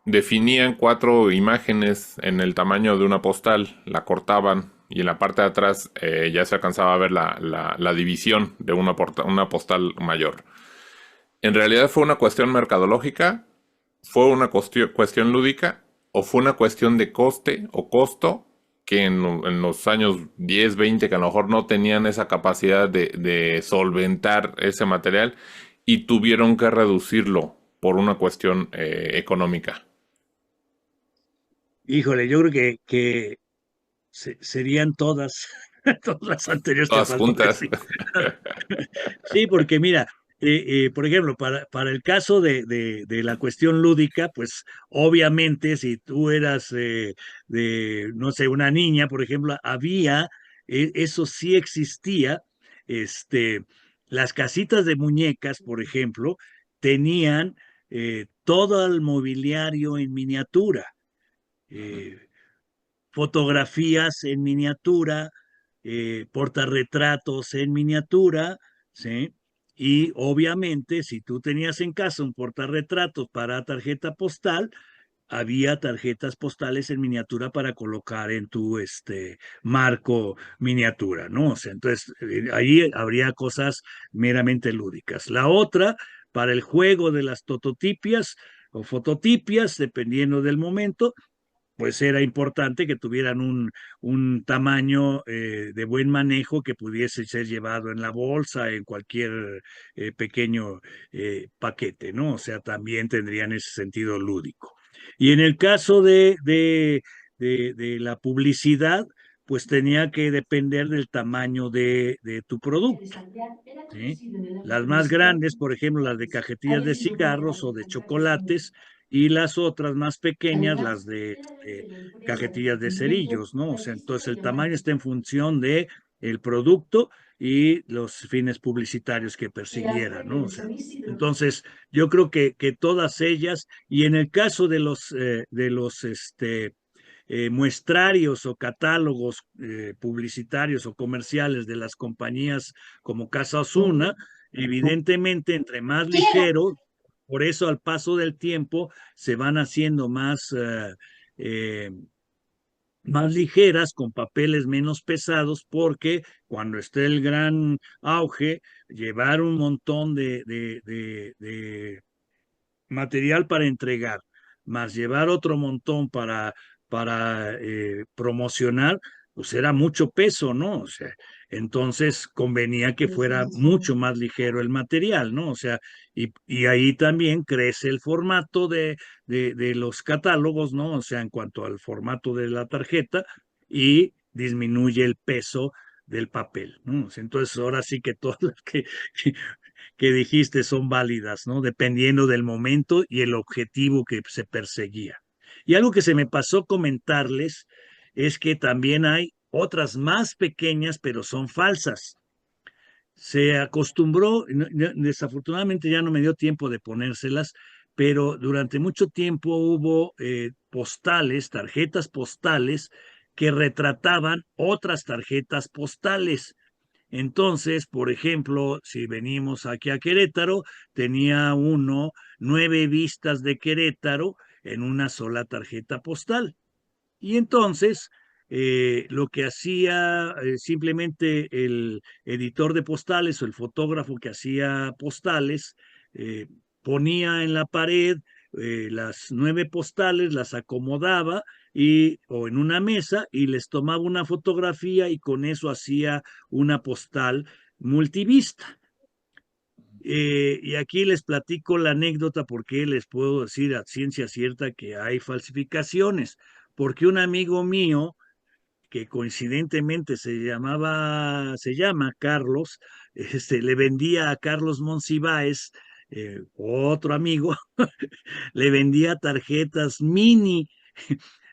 definían 4 imágenes en el tamaño de una postal, la cortaban y en la parte de atrás ya se alcanzaba a ver la división de una postal mayor. ¿En realidad fue una cuestión mercadológica? ¿Fue una cuestión lúdica? ¿O fue una cuestión de coste o costo que en los años 10, 20 que a lo mejor no tenían esa capacidad de solventar ese material y tuvieron que reducirlo por una cuestión económica? Híjole, yo creo que serían todas, todas las anteriores, te Todas faltó juntas. decir. Sí, porque mira, por ejemplo, para el caso de la cuestión lúdica, pues obviamente si tú eras no sé, una niña, por ejemplo, había, eso sí existía, este, las casitas de muñecas, por ejemplo, tenían todo el mobiliario en miniatura. eh, Fotografías en miniatura, portarretratos en miniatura, ¿sí? Y obviamente, si tú tenías en casa un portarretratos para tarjeta postal, había tarjetas postales en miniatura para colocar en tu marco miniatura, ¿no? O sea, entonces ahí habría cosas meramente lúdicas. La otra, para el juego de las tototipias o fototipias, dependiendo del momento, pues era importante que tuvieran un tamaño de buen manejo que pudiese ser llevado en la bolsa, en cualquier pequeño paquete, ¿no? O sea, también tendrían ese sentido lúdico. Y en el caso de la publicidad, pues tenía que depender del tamaño de tu producto, ¿sí? Las más grandes, por ejemplo, las de cajetillas de cigarros o de chocolates, y las otras más pequeñas, las de cajetillas de cerillos, ¿no? O sea, entonces el tamaño está en función de el producto y los fines publicitarios que persiguiera, ¿no? O sea, entonces yo creo que todas ellas, y en el caso de los muestrarios o catálogos publicitarios o comerciales de las compañías como Casa Osuna, evidentemente entre más ligero, por eso al paso del tiempo se van haciendo eh, más ligeras, con papeles menos pesados, porque cuando esté el gran auge, llevar un montón de material para entregar, más llevar otro montón para promocionar, pues era mucho peso, ¿no? O sea, entonces convenía que fuera mucho más ligero el material, ¿no? O sea, y ahí también crece el formato de los catálogos, ¿no? O sea, en cuanto al formato de la tarjeta, y disminuye el peso del papel, ¿no? O sea, entonces ahora sí que todas las que dijiste son válidas, ¿no? Dependiendo del momento y el objetivo que se perseguía. Y algo que se me pasó comentarles es que también hay otras más pequeñas, pero son falsas. Se acostumbró, desafortunadamente ya no me dio tiempo de ponérselas, pero durante mucho tiempo hubo postales, tarjetas postales, que retrataban otras tarjetas postales. Entonces, por ejemplo, si venimos aquí a Querétaro, tenía uno 9 vistas de Querétaro en una sola tarjeta postal. Y entonces, lo que hacía simplemente el editor de postales o el fotógrafo que hacía postales, eh, ponía en la pared las 9 postales, las acomodaba o en una mesa, y les tomaba una fotografía, y con eso hacía una postal multivista. Y aquí les platico la anécdota, porque les puedo decir a ciencia cierta que hay falsificaciones, porque un amigo mío, que coincidentemente se llama Carlos, le vendía a Carlos Monsiváis, otro amigo, le vendía tarjetas mini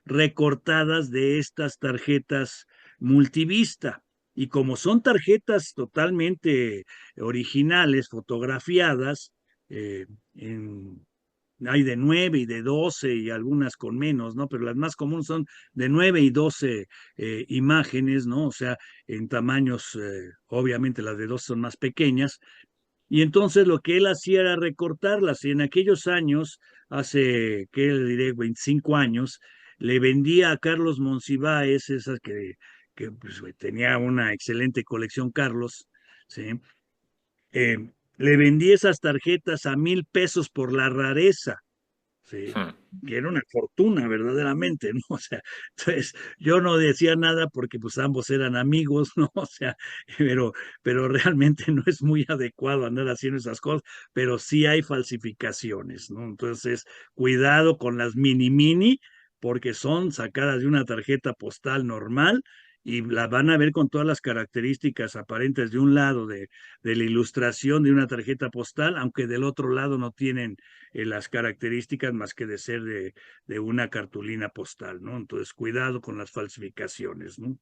recortadas de estas tarjetas multivista. Y como son tarjetas totalmente originales, fotografiadas, eh, en, hay de 9 y de 12 y algunas con menos, ¿no? Pero las más comunes son de 9 y 12 imágenes, ¿no? O sea, en tamaños, obviamente las de 12 son más pequeñas. Y entonces lo que él hacía era recortarlas. Y en aquellos años, hace, ¿qué le diré? 25 años, le vendía a Carlos Monsiváis, esas que pues, tenía una excelente colección, Carlos, ¿sí? Le vendí esas tarjetas a 1,000 pesos por la rareza, ¿sí? Que era una fortuna verdaderamente, ¿no? O sea, entonces yo no decía nada porque pues ambos eran amigos, ¿no? O sea, pero realmente no es muy adecuado andar haciendo esas cosas, pero sí hay falsificaciones, ¿no? Entonces, cuidado con las mini, porque son sacadas de una tarjeta postal normal, y las van a ver con todas las características aparentes de un lado de la ilustración de una tarjeta postal, aunque del otro lado no tienen las características más que de ser de una cartulina postal, ¿no? Entonces, cuidado con las falsificaciones, ¿no?